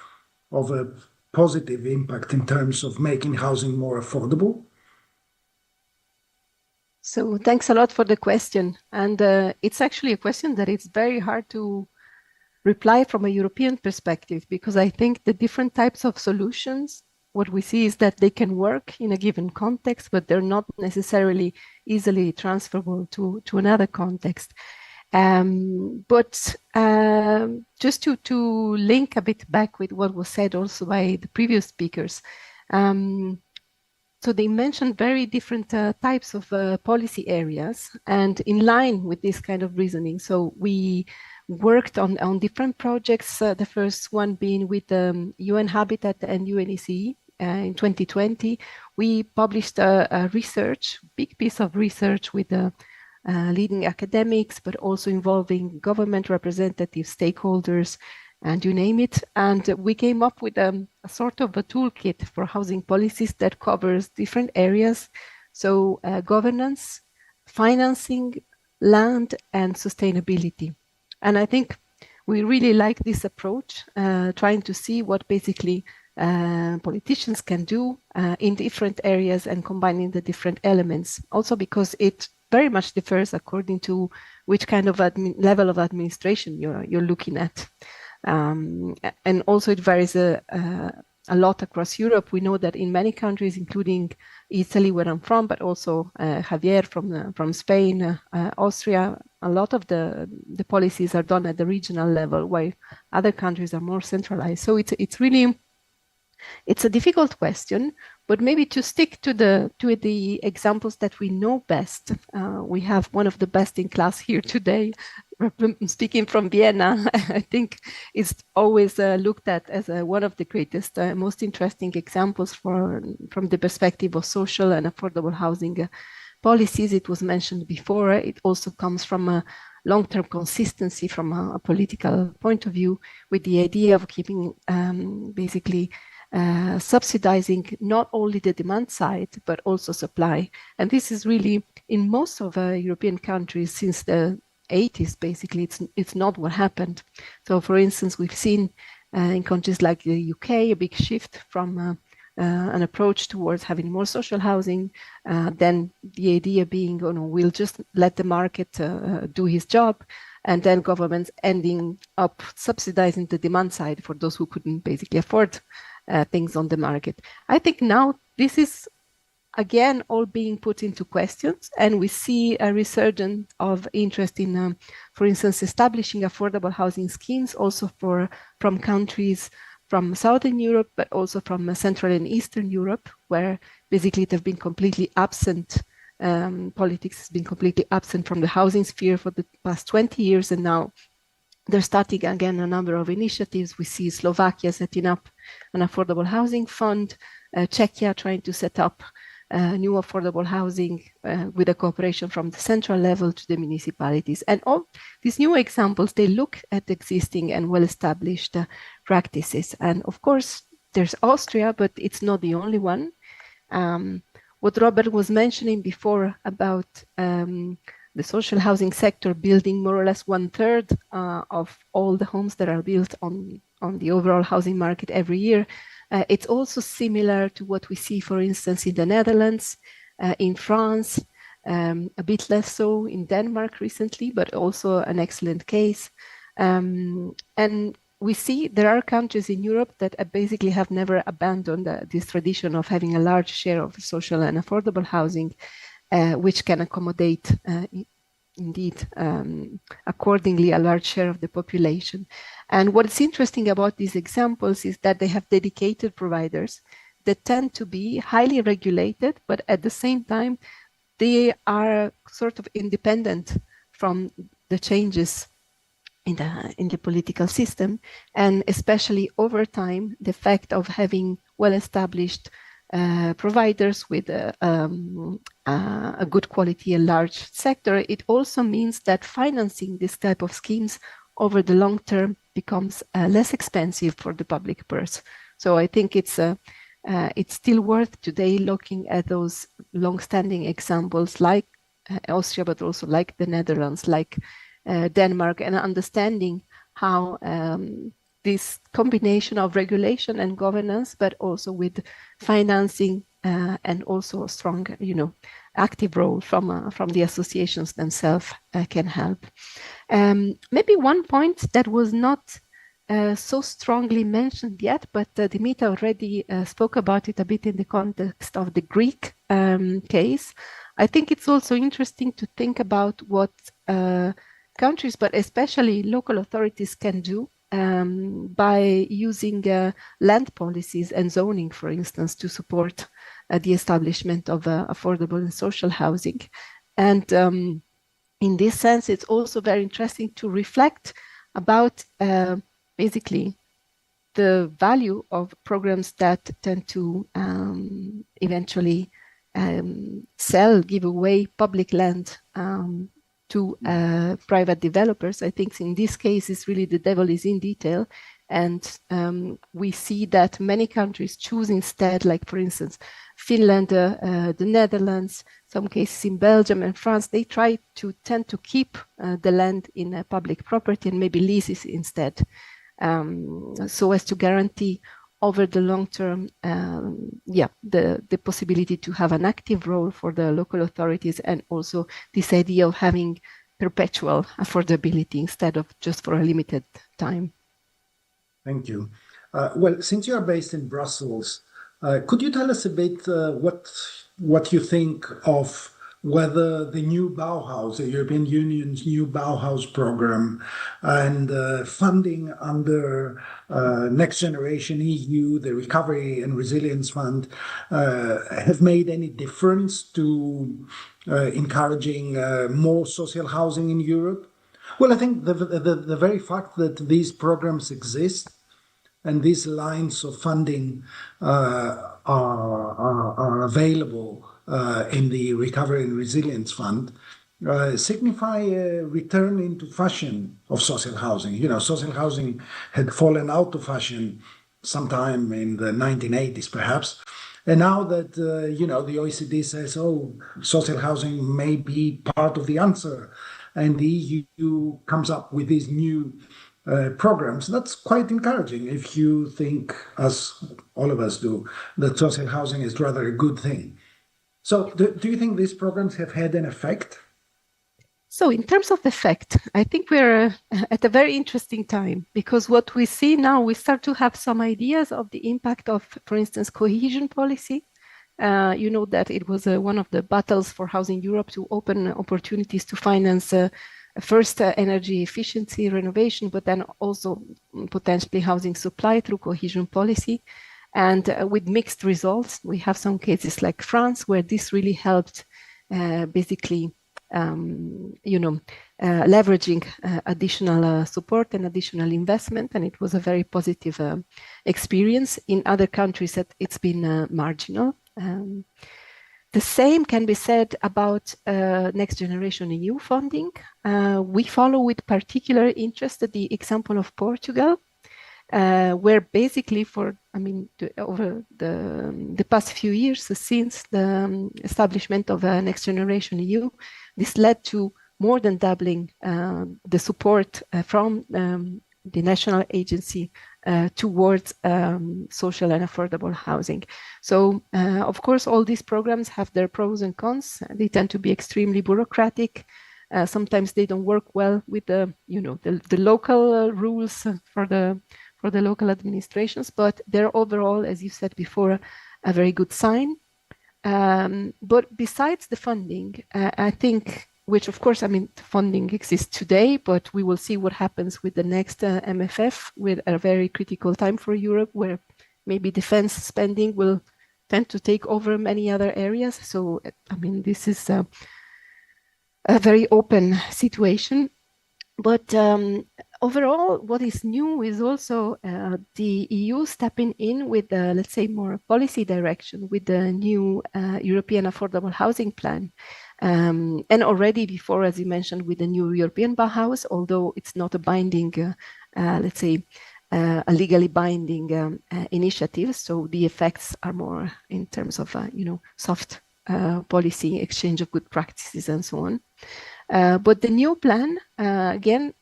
of a positive impact in terms of making housing more affordable? So thanks a lot for the question. And it's actually a question that it's very hard to reply from a European perspective, because I think the different types of solutions, what we see is that they can work in a given context, but they're not necessarily easily transferable to another context. But just to link a bit back with what was said also by the previous speakers, so they mentioned very different types of policy areas, and in line with this kind of reasoning. So we worked on different projects, the first one being with UN Habitat and UNECE. In 2020, we published a big piece of research with leading academics, but also involving government representatives, stakeholders, and you name it. And we came up with a sort of a toolkit for housing policies that covers different areas. So governance, financing, land, and sustainability. And I think we really like this approach, trying to see what basically politicians can do in different areas and combining the different elements. Also because it very much differs according to which kind of level of administration you're looking at. And also it varies a lot across Europe. We know that in many countries, including Italy, where I'm from, but also Javier from Spain, Austria, a lot of the policies are done at the regional level, while other countries are more centralized. So it's a difficult question, but maybe to stick to the examples that we know best. We have one of the best in class here today, speaking from Vienna. I think it's always looked at as one of the greatest, most interesting examples from the perspective of social and affordable housing policies. It was mentioned before. It also comes from a long-term consistency from a political point of view, with the idea of keeping basically subsidizing not only the demand side, but also supply. And this is really, in most of European countries since the 80s, basically, it's not what happened. So for instance, we've seen in countries like the UK, a big shift from an approach towards having more social housing, then the idea being, we'll just let the market do his job, and then governments ending up subsidizing the demand side for those who couldn't basically afford things on the market. I think now this is again all being put into questions, and we see a resurgence of interest in, for instance, establishing affordable housing schemes also from countries from Southern Europe, but also from Central and Eastern Europe, where basically they've been completely absent. Politics has been completely absent from the housing sphere for the past 20 years, and now they're starting again a number of initiatives. We see Slovakia setting up an affordable housing fund, Czechia trying to set up new affordable housing with a cooperation from the central level to the municipalities. And all these new examples, they look at existing and well-established practices. And of course, there's Austria, but it's not the only one. What Robert was mentioning before about the social housing sector building more or less 1/3 of all the homes that are built on the overall housing market every year. It's also similar to what we see, for instance, in the Netherlands, in France, a bit less so in Denmark recently, but also an excellent case. And we see there are countries in Europe that basically have never abandoned this tradition of having a large share of social and affordable housing, which can accommodate indeed accordingly a large share of the population. And what's interesting about these examples is that they have dedicated providers that tend to be highly regulated, but at the same time, they are sort of independent from the changes in the political system, and especially over time, the fact of having well-established providers with a good quality and large sector, it also means that financing this type of schemes over the long term becomes less expensive for the public purse. So I think it's still worth today looking at those long-standing examples like Austria, but also like the Netherlands, like Denmark, and understanding how this combination of regulation and governance, but also with financing and also a strong, active role from the associations themselves can help. Maybe one point that was not so strongly mentioned yet, but Dimitar already spoke about it a bit in the context of the Greek case. I think it's also interesting to think about what countries, but especially local authorities, can do by using land policies and zoning, for instance, to support the establishment of affordable and social housing. And in this sense, it's also very interesting to reflect about basically the value of programs that tend to eventually give away public land to private developers. I think in this case, it's really the devil is in detail. And we see that many countries choose instead, like for instance, Finland, the Netherlands, some cases in Belgium and France, they tend to keep the land in public property and maybe leases instead, so as to guarantee over the long term, the possibility to have an active role for the local authorities, and also this idea of having perpetual affordability instead of just for a limited time. Thank you. Well, since you are based in Brussels, could you tell us a bit what you think of whether the new Bauhaus, the European Union's new Bauhaus program, and funding under Next Generation EU, the Recovery and Resilience Fund, have made any difference to encouraging more social housing in Europe? Well, I think the very fact that these programs exist and these lines of funding are available in the Recovery and Resilience Fund signify a return into fashion of social housing. Social housing had fallen out of fashion sometime in the 1980s, perhaps. And now that, the OECD says, social housing may be part of the answer, and the EU comes up with these new programs, that's quite encouraging if you think, as all of us do, that social housing is rather a good thing. So do you think these programs have had an effect? So in terms of effect, I think we're at a very interesting time, because what we see now, we start to have some ideas of the impact of, for instance, cohesion policy. You know that it was one of the battles for Housing Europe to open opportunities to finance first energy efficiency renovation, but then also potentially housing supply through cohesion policy. And with mixed results, we have some cases like France where this really helped basically, leveraging additional support and additional investment, and it was a very positive experience. In other countries, it's been marginal. The same can be said about Next Generation EU funding. We follow with particular interest the example of Portugal, where basically over the past few years, since the establishment of Next Generation EU, this led to more than doubling the support from the national agency towards social and affordable housing. So, of course, all these programs have their pros and cons. They tend to be extremely bureaucratic. Sometimes they don't work well with the local rules for the local administrations, but they're overall, as you said before, a very good sign. But besides the funding, I think, which of course, funding exists today, but we will see what happens with the next MFF, with a very critical time for Europe, where maybe defense spending will tend to take over many other areas. So, this is a very open situation. But overall, what is new is also the EU stepping in with, let's say, more policy direction with the new European Affordable Housing Plan. And already before, as you mentioned, with the new European Bauhaus, although it's not a binding, let's say, a legally binding initiative. So the effects are more in terms of, soft policy, exchange of good practices and so on. But the new plan, again,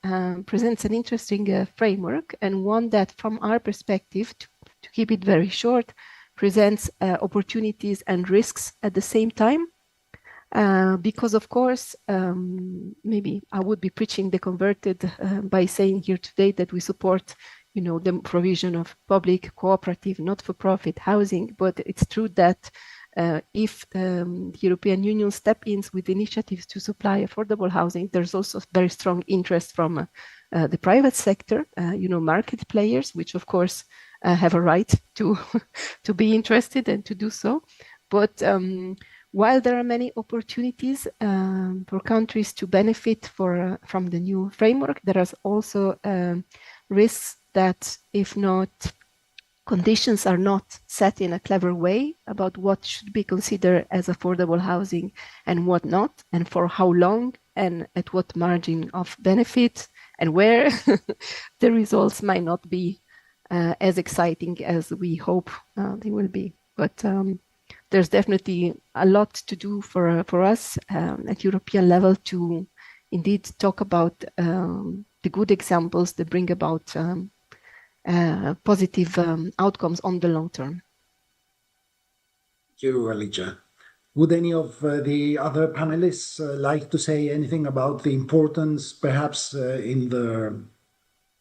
presents an interesting framework, and one that, from our perspective, to keep it very short, presents opportunities and risks at the same time. Because, of course, maybe I would be preaching the converted by saying here today that we support, the provision of public, cooperative, not-for-profit housing. But it's true that if the European Union steps in with initiatives to supply affordable housing, there's also very strong interest from the private sector, market players, which of course have a right to be interested and to do so. But while there are many opportunities for countries to benefit from the new framework, there are also risks that, if not conditions are not set in a clever way about what should be considered as affordable housing and what not, and for how long and at what margin of benefit, and where the results might not be as exciting as we hope they will be. But there's definitely a lot to do for us at European level to indeed talk about the good examples that bring about positive outcomes on the long term. Thank you, Alicia. Would any of the other panelists like to say anything about the importance, perhaps in the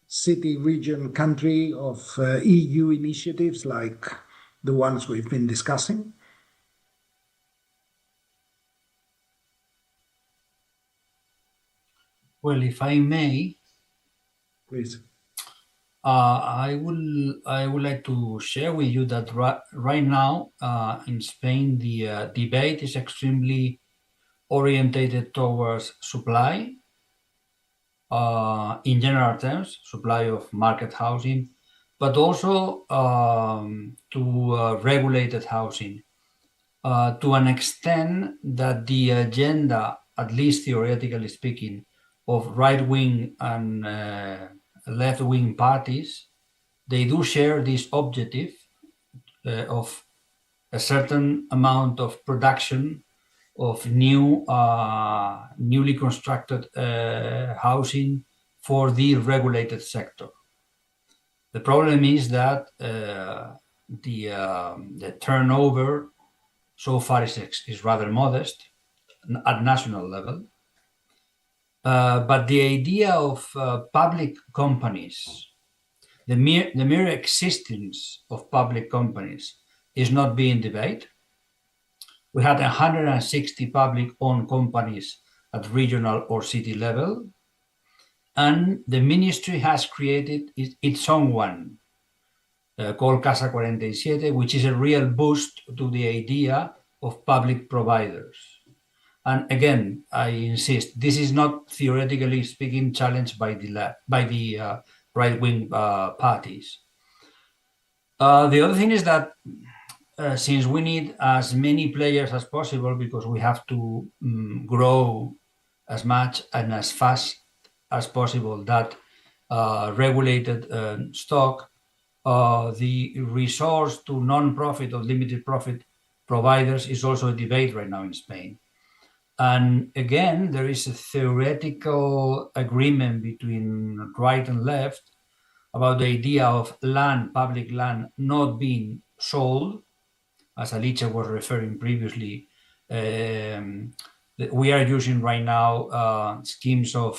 city, region, country of EU initiatives like the ones we've been discussing? Well, if I may, Please. I would like to share with you that right now in Spain, the debate is extremely orientated towards supply, in general terms, supply of market housing, but also to regulated housing, to an extent that the agenda, at least theoretically speaking, of right-wing and left-wing parties, they do share this objective of a certain amount of production of newly constructed housing for the regulated sector. The problem is that the turnover so far is rather modest at national level. But the idea of public companies, the mere existence of public companies is not being debated. We had 160 public-owned companies at regional or city level And the ministry has created its own one called Casa 47, which is a real boost to the idea of public providers. And again, I insist, this is not theoretically speaking challenged by the right-wing parties. The other thing is that since we need as many players as possible, because we have to grow as much and as fast as possible that regulated stock, the resource to non-profit or limited profit providers is also a debate right now in Spain. And again, there is a theoretical agreement between right and left about the idea of land, public land, not being sold, as Alicia was referring previously. We are using right now schemes of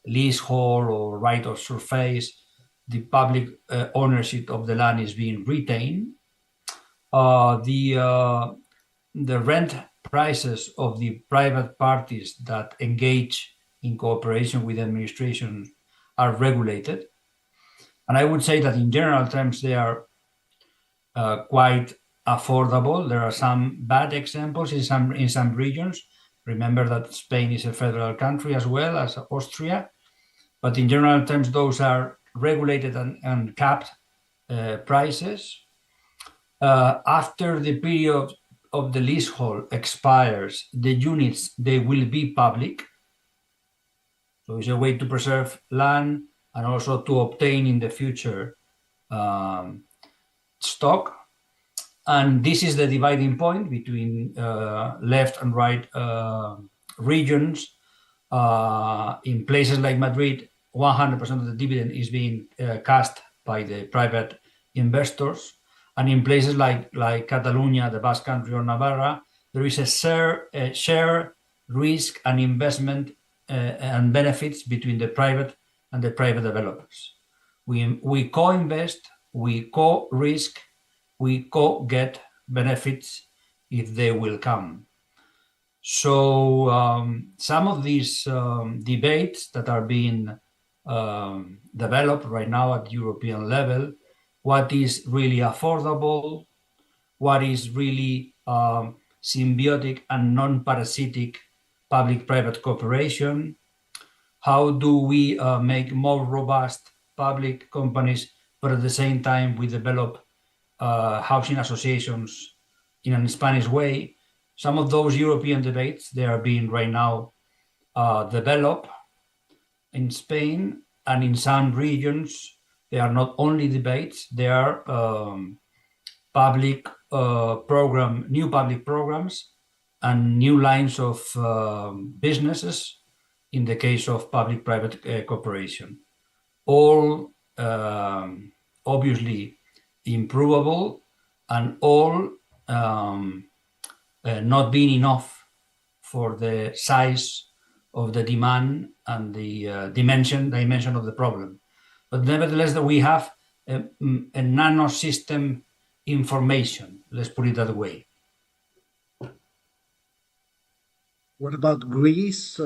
leasehold or right of surface. The public ownership of the land is being retained. The rent prices of the private parties that engage in cooperation with administration are regulated. And I would say that in general terms, they are quite affordable. There are some bad examples in some regions. Remember that Spain is a federal country as well as Austria. But in general terms, those are regulated and capped prices. After the period of the leasehold expires, the units, they will be public. So it's a way to preserve land and also to obtain in the future stock. And this is the dividing point between left and right regions. In places like Madrid, 100% of the dividend is being cast by the private investors. And in places like Catalonia, the Basque Country, or Navarra, there is a share risk and investment and benefits between the private and the private developers. We co-invest, we co-risk, we co-get benefits if they will come. So some of these debates that are being developed right now at European level, what is really affordable, what is really symbiotic and non-parasitic public-private cooperation, how do we make more robust public companies, but at the same time we develop housing associations in a Spanish way. Some of those European debates, they are being right now developed in Spain, and in some regions, they are not only debates, they are new public programs and new lines of businesses in the case of public-private cooperation. All obviously improvable and all not being enough for the size of the demand and the dimension of the problem. But nevertheless, that we have a nano system information, let's put it that way. What about Greece?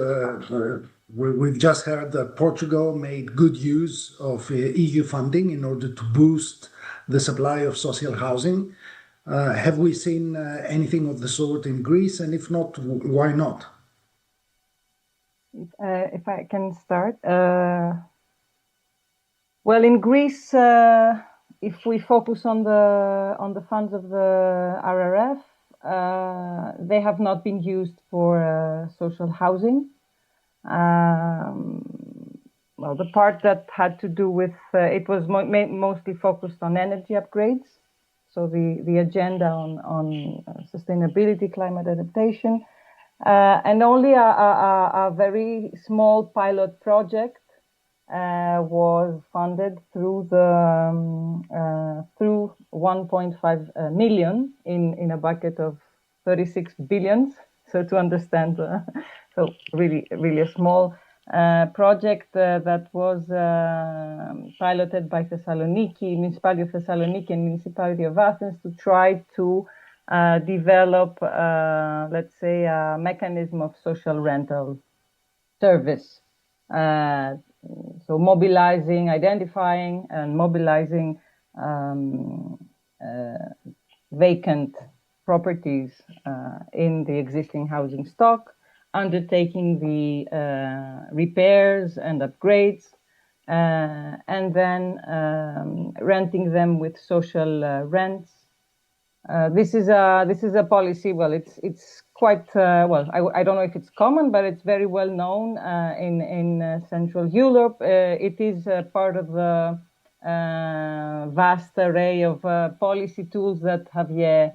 We've just heard that Portugal made good use of EU funding in order to boost the supply of social housing. Have we seen anything of the sort in Greece? And if not, why not? If I can start. Well, in Greece, if we focus on the funds of the RRF, they have not been used for social housing. Well, the part that had to do with it was mostly focused on energy upgrades. So the agenda on sustainability, climate adaptation, and only a very small pilot project was funded through through 1.5 million in a bucket of 36 billions. So to understand, so really a small project that was piloted by Municipality of Thessaloniki and Municipality of Athens to try to develop, let's say, a mechanism of social rental service So mobilizing, identifying and mobilizing vacant properties in the existing housing stock, undertaking the repairs and upgrades, and then renting them with social rents. This is a policy. Well, it's quite well. I don't know if it's common, but it's very well known in Central Europe. It is part of the vast array of policy tools that Javier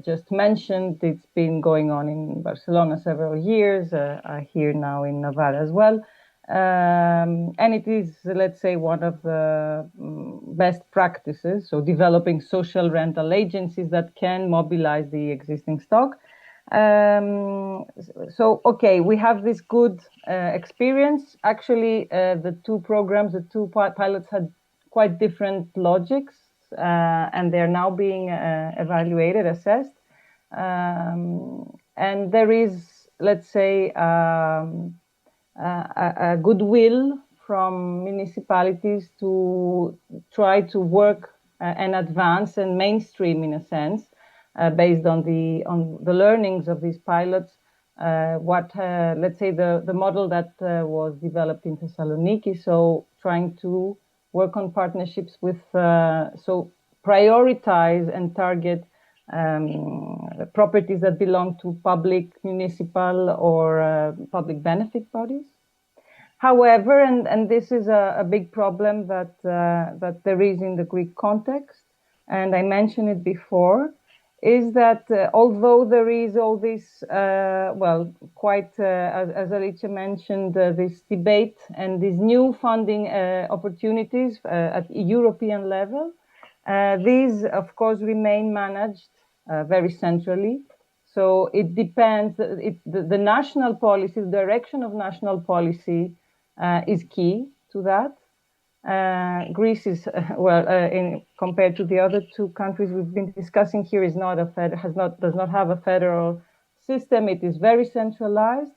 just mentioned. It's been going on in Barcelona several years. Here now in Navarra as well. And it is, let's say, one of the best practices. So developing social rental agencies that can mobilize the existing stock. So, okay, we have this good experience. Actually, the two programs, the two pilots had quite different logics, and they're now being evaluated, assessed. And there is, let's say, a goodwill from municipalities to try to work and advance and mainstream, in a sense, based on the learnings of these pilots. Let's say the model that was developed in Thessaloniki. So trying to work on partnerships with so prioritize and target properties that belong to public, municipal, or public benefit bodies. However, and this is a big problem that there is in the Greek context, and I mentioned it before, is that although there is all this, quite, as Alicia mentioned, this debate and these new funding opportunities at European level, these, of course, remain managed very centrally. So it depends, the national policy, the direction of national policy is key to that. Greece is, compared to the other two countries we've been discussing here, does not have a federal system. It is very centralized.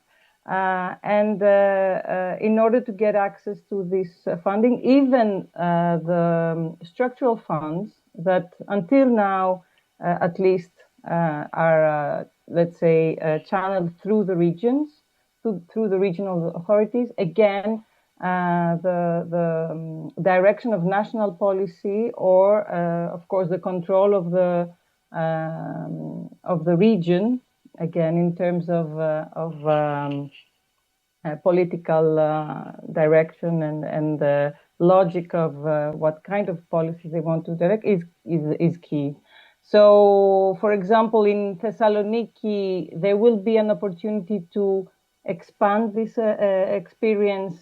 And in order to get access to this funding, even the structural funds that until now, at least, are, let's say, channeled through the regions, through the regional authorities. Again, the direction of national policy, or, of course, the control of the region. Again, in terms of political direction and the logic of what kind of policies they want to direct is key. So, for example, in Thessaloniki, there will be an opportunity to expand this experience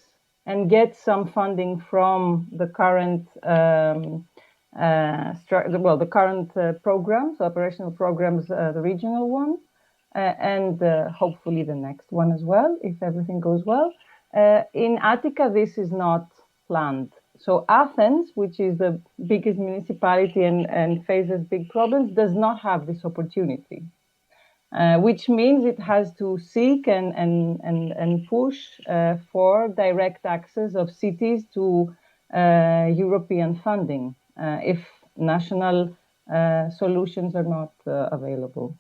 and get some funding from the current programs, operational programs, the regional one, and hopefully the next one as well, if everything goes well. In Attica, this is not planned. So Athens, which is the biggest municipality and faces big problems, does not have this opportunity, which means it has to seek and push for direct access of cities to European funding if national solutions are not available.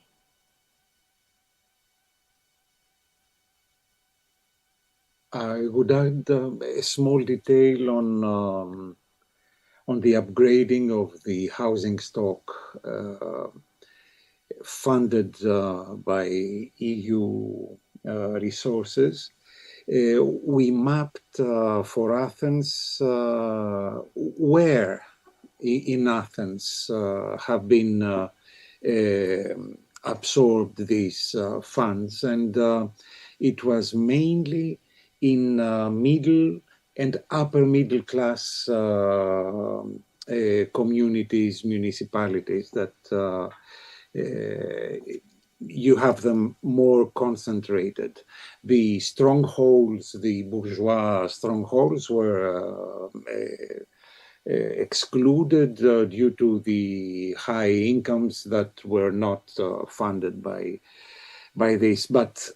I would add a small detail on the upgrading of the housing stock funded by EU resources. We mapped for Athens where in Athens have been absorbed these funds, and it was mainly in middle and upper middle class communities, municipalities that you have them more concentrated. The strongholds, the bourgeois strongholds, were excluded due to the high incomes that were not funded by this. But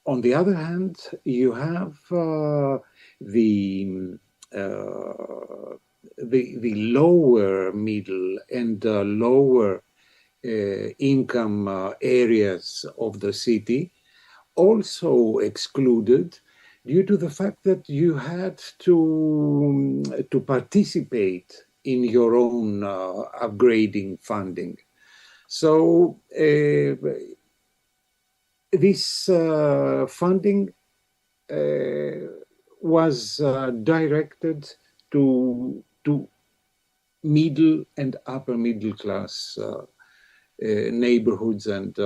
On the other hand, you have the lower middle and lower income areas of the city, also excluded due to the fact that you had to participate in your own upgrading funding. So this funding was directed to middle and upper middle class neighborhoods and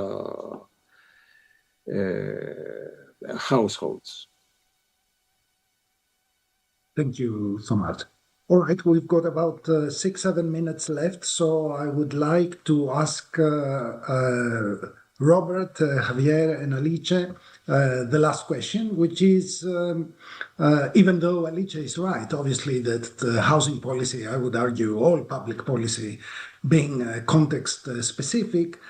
households. Thank you so much. All right, we've got about 6-7 minutes left, so I would like to ask Robert, Javier, and Alice the last question, which is, even though Alice is right, obviously, that housing policy, I would argue all public policy being context specific,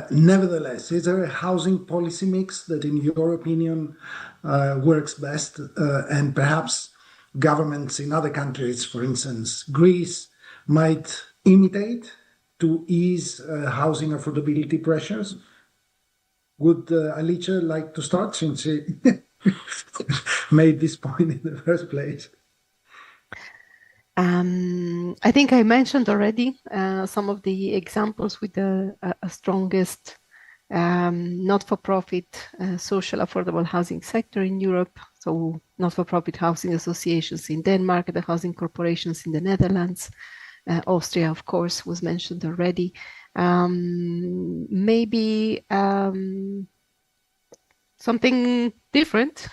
nevertheless, is there a housing policy mix that, in your opinion, works best, and perhaps governments in other countries, for instance, Greece, might imitate to ease housing affordability pressures? Would Alice like to start, since she made this point in the first place? I think I mentioned already some of the examples with the strongest not-for-profit social affordable housing sector in Europe. So not-for-profit housing associations in Denmark, the housing corporations in the Netherlands, Austria, of course, was mentioned already. Maybe something different.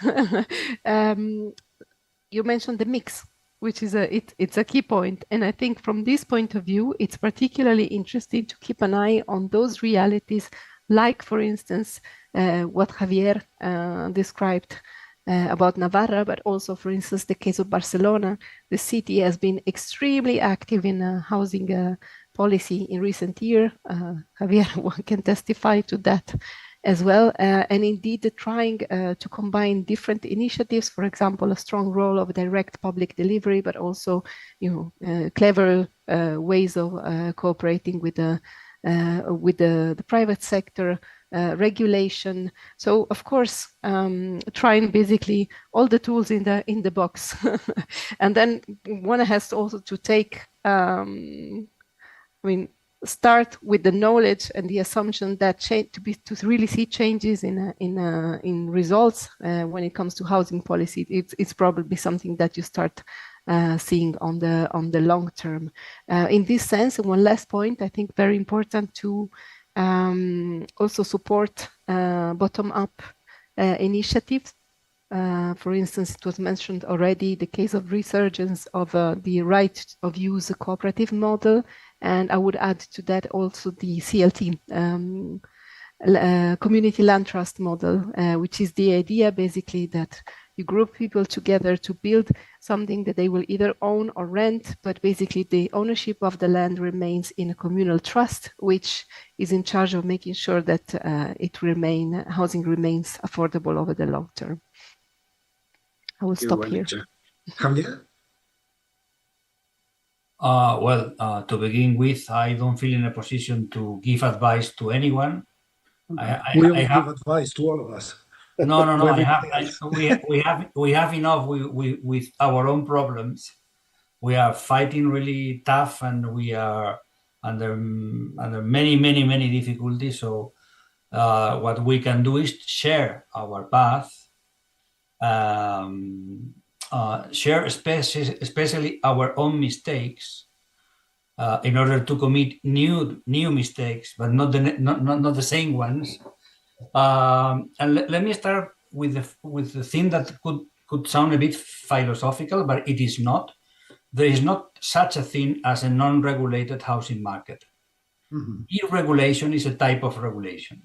You mentioned the mix, which is it's a key point. And I think from this point of view, it's particularly interesting to keep an eye on those realities, like, for instance, what Javier described about Navarra, but also, for instance, the case of Barcelona. The city has been extremely active in housing policy in recent years. Javier can testify to that as well. And indeed, trying to combine different initiatives, for example, a strong role of direct public delivery, but also, clever ways of cooperating with the private sector, regulation. So, of course, trying basically all the tools in the box, and then one has also to take. Start with the knowledge and the assumption that to really see changes in results when it comes to housing policy, it's probably something that you start seeing on the long term. In this sense, one last point, I think very important to also support bottom-up initiatives. For instance, it was mentioned already the case of resurgence of the right of use cooperative model, and I would add to that also the CLT, community land trust model, which is the idea basically that you group people together to build something that they will either own or rent, but basically the ownership of the land remains in a communal trust, which is in charge of making sure that housing remains affordable over the long term. I will stop here. Javier? To begin with, I don't feel in a position to give advice to anyone. We will give advice to all of us. No. We have enough with our own problems. We are fighting really tough, and we are under many difficulties. So what we can do is share our path, share especially our own mistakes, in order to commit new mistakes, but not the same ones. And let me start with the thing that could sound a bit philosophical, but it is not. There is not such a thing as a non-regulated housing market. Mm-hmm. Deregulation is a type of regulation.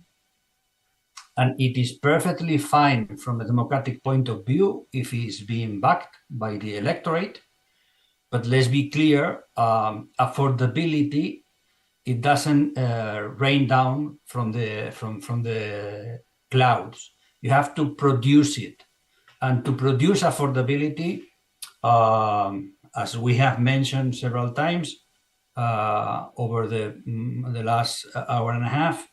And it is perfectly fine from a democratic point of view if it is being backed by the electorate. But let's be clear, affordability, it doesn't rain down from the clouds. You have to produce it. And to produce affordability, as we have mentioned several times over the last hour and a half,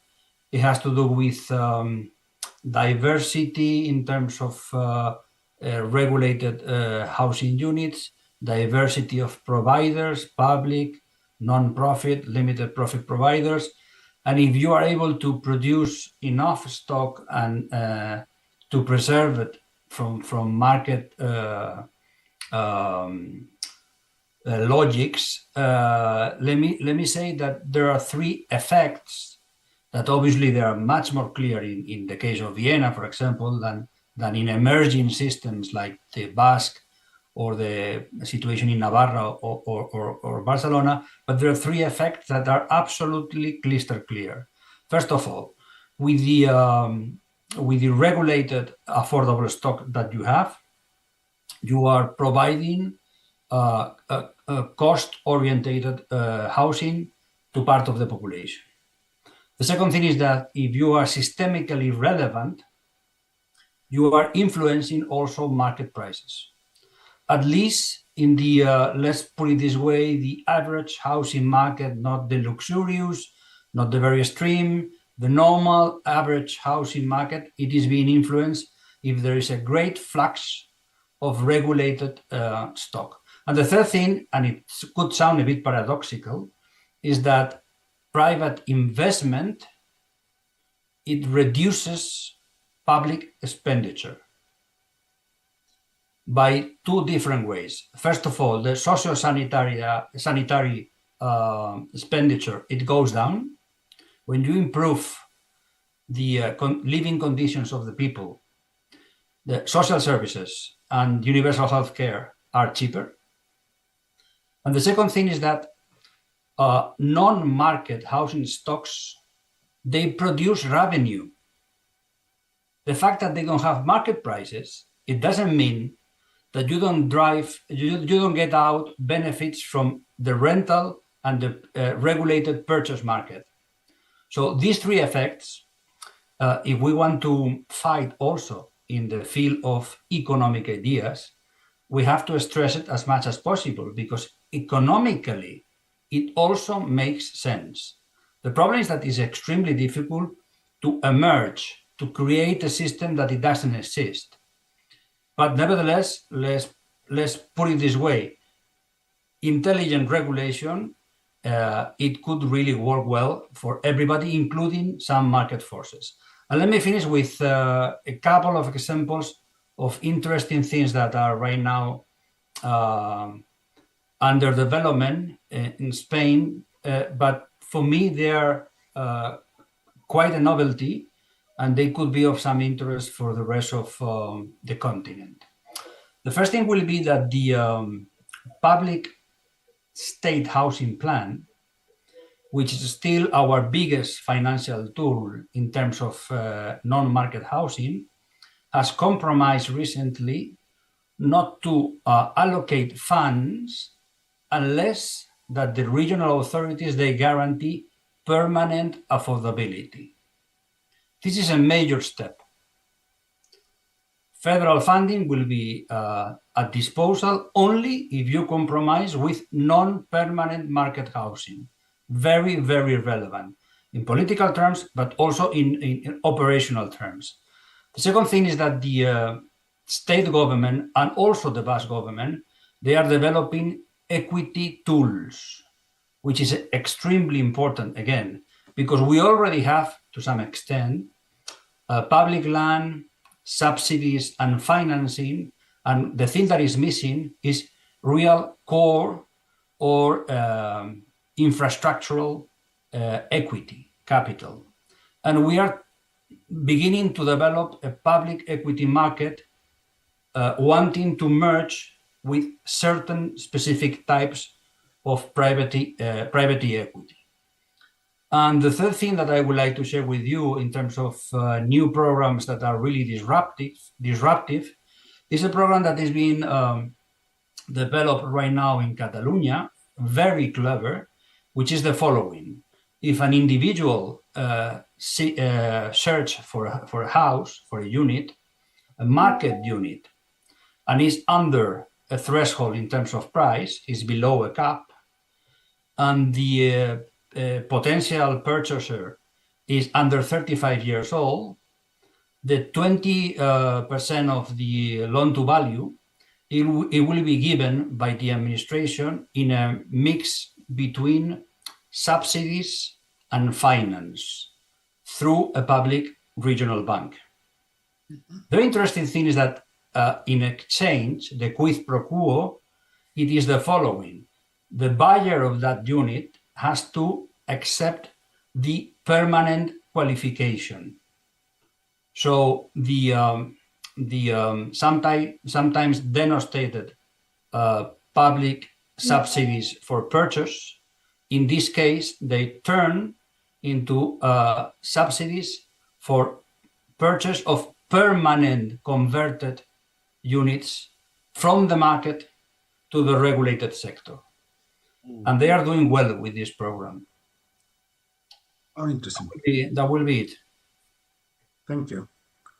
it has to do with diversity in terms of regulated housing units, diversity of providers, public, non-profit, limited profit providers. And if you are able to produce enough stock and to preserve it from market logics, let me say that there are three effects that obviously they are much more clear in the case of Vienna, for example, than in emerging systems like the Basque or the situation in Navarra or Barcelona. But there are three effects that are absolutely crystal clear. First of all, with the regulated affordable stock that you have, you are providing cost-orientated housing to part of the population. The second thing is that if you are systemically relevant, you are influencing also market prices. At least in the, let's put it this way, the average housing market, not the luxurious, not the very extreme, the normal average housing market, it is being influenced if there is a great flux of regulated stock. And the third thing, and it could sound a bit paradoxical, is that private investment, it reduces public expenditure by two different ways. First of all, the socio-sanitary expenditure, it goes down. When you improve the living conditions of the people, the social services and universal health care are cheaper. And the second thing is that non-market housing stocks, they produce revenue. The fact that they don't have market prices, it doesn't mean that you don't get out benefits from the rental and the regulated purchase market. So these three effects, if we want to fight also in the field of economic ideas, we have to stress it as much as possible, because economically, it also makes sense. The problem is that it's extremely difficult to emerge, to create a system that it doesn't exist. But nevertheless, let's put it this way. Intelligent regulation, it could really work well for everybody, including some market forces. And let me finish with a couple of examples of interesting things that are right now under development in Spain. But for me, they are quite a novelty, and they could be of some interest for the rest of the continent. The first thing will be that the public state housing plan, which is still our biggest financial tool in terms of non-market housing, has compromised recently not to allocate funds unless that the regional authorities, they guarantee permanent affordability. This is a major step. Federal funding will be at disposal only if you compromise with non-permanent market housing. Very, very relevant in political terms, but also in operational terms. The second thing is that the state government and also the Basque government, they are developing equity tools, which is extremely important, again, because we already have, to some extent, public land, subsidies and financing, and the thing that is missing is real core or infrastructural equity, capital. And we are beginning to develop a public equity market wanting to merge with certain specific types of private equity. And the third thing that I would like to share with you in terms of new programs that are really disruptive is a program that is being developed right now in Catalonia, very clever, which is the following. if an individual search for a house, for a unit, a market unit, and is under a threshold in terms of price, is below a cap, and the potential purchaser is under 35 years old, the 20% of the loan to value, it will be given by the administration in a mix between subsidies and finance through a public regional bank. The interesting thing is that in exchange, the quid pro quo, it is the following. The buyer of that unit has to accept the permanent qualification. So the sometimes denostated public subsidies for purchase, in this case, they turn into subsidies for purchase of permanent converted units from the market to the regulated sector. And they are doing well with this program. Oh, interesting. That will be it. Thank you.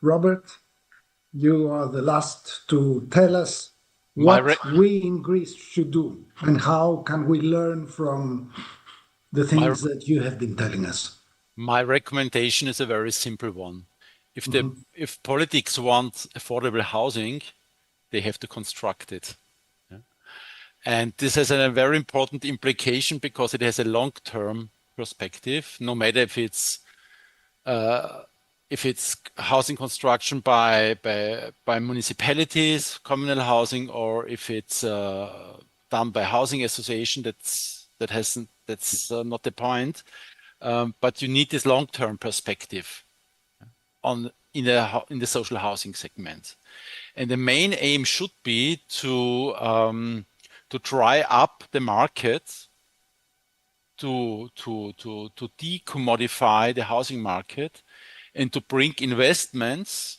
Robert, you are the last to tell us what we in Greece should do and how can we learn from the things that you have been telling us. My recommendation is a very simple one. If politics want affordable housing, they have to construct it. Yeah? And this has a very important implication because it has a long-term perspective, no matter if it's housing construction by municipalities, communal housing, or if it's done by housing association. That's not the point. But you need this long-term perspective in the social housing segment, and the main aim should be to dry up the market, to decommodify the housing market, and to bring investments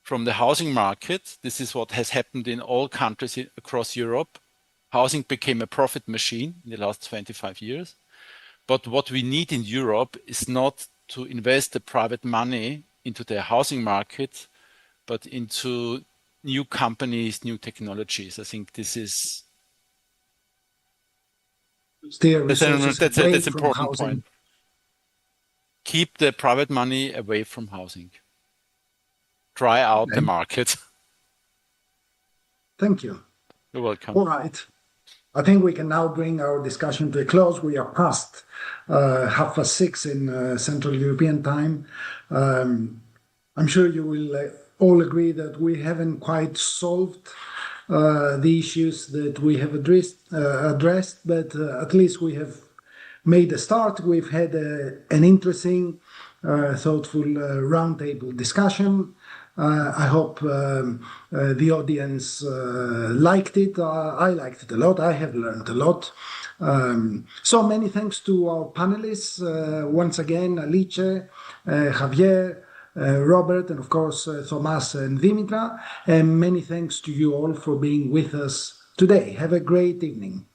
from the housing market. This is what has happened in all countries across Europe. Housing became a profit machine in the last 25 years. But what we need in Europe is not to invest the private money into the housing market, but into new companies, new technologies. I think this is that's an important point. Keep the private money away from housing. Dry out the market. Thank you. You're welcome. All right. I think we can now bring our discussion to a close. We are past 6:30 in Central European time. I'm sure you will all agree that we haven't quite solved the issues that we have addressed, but at least we have made a start. We've had an interesting, thoughtful roundtable discussion. I hope the audience liked it. I liked it a lot. I have learned a lot. So many thanks to our panelists. Once again, Alice, Javier, Robert, and of course, Thomas and Dimitra. And many thanks to you all for being with us today. Have a great evening.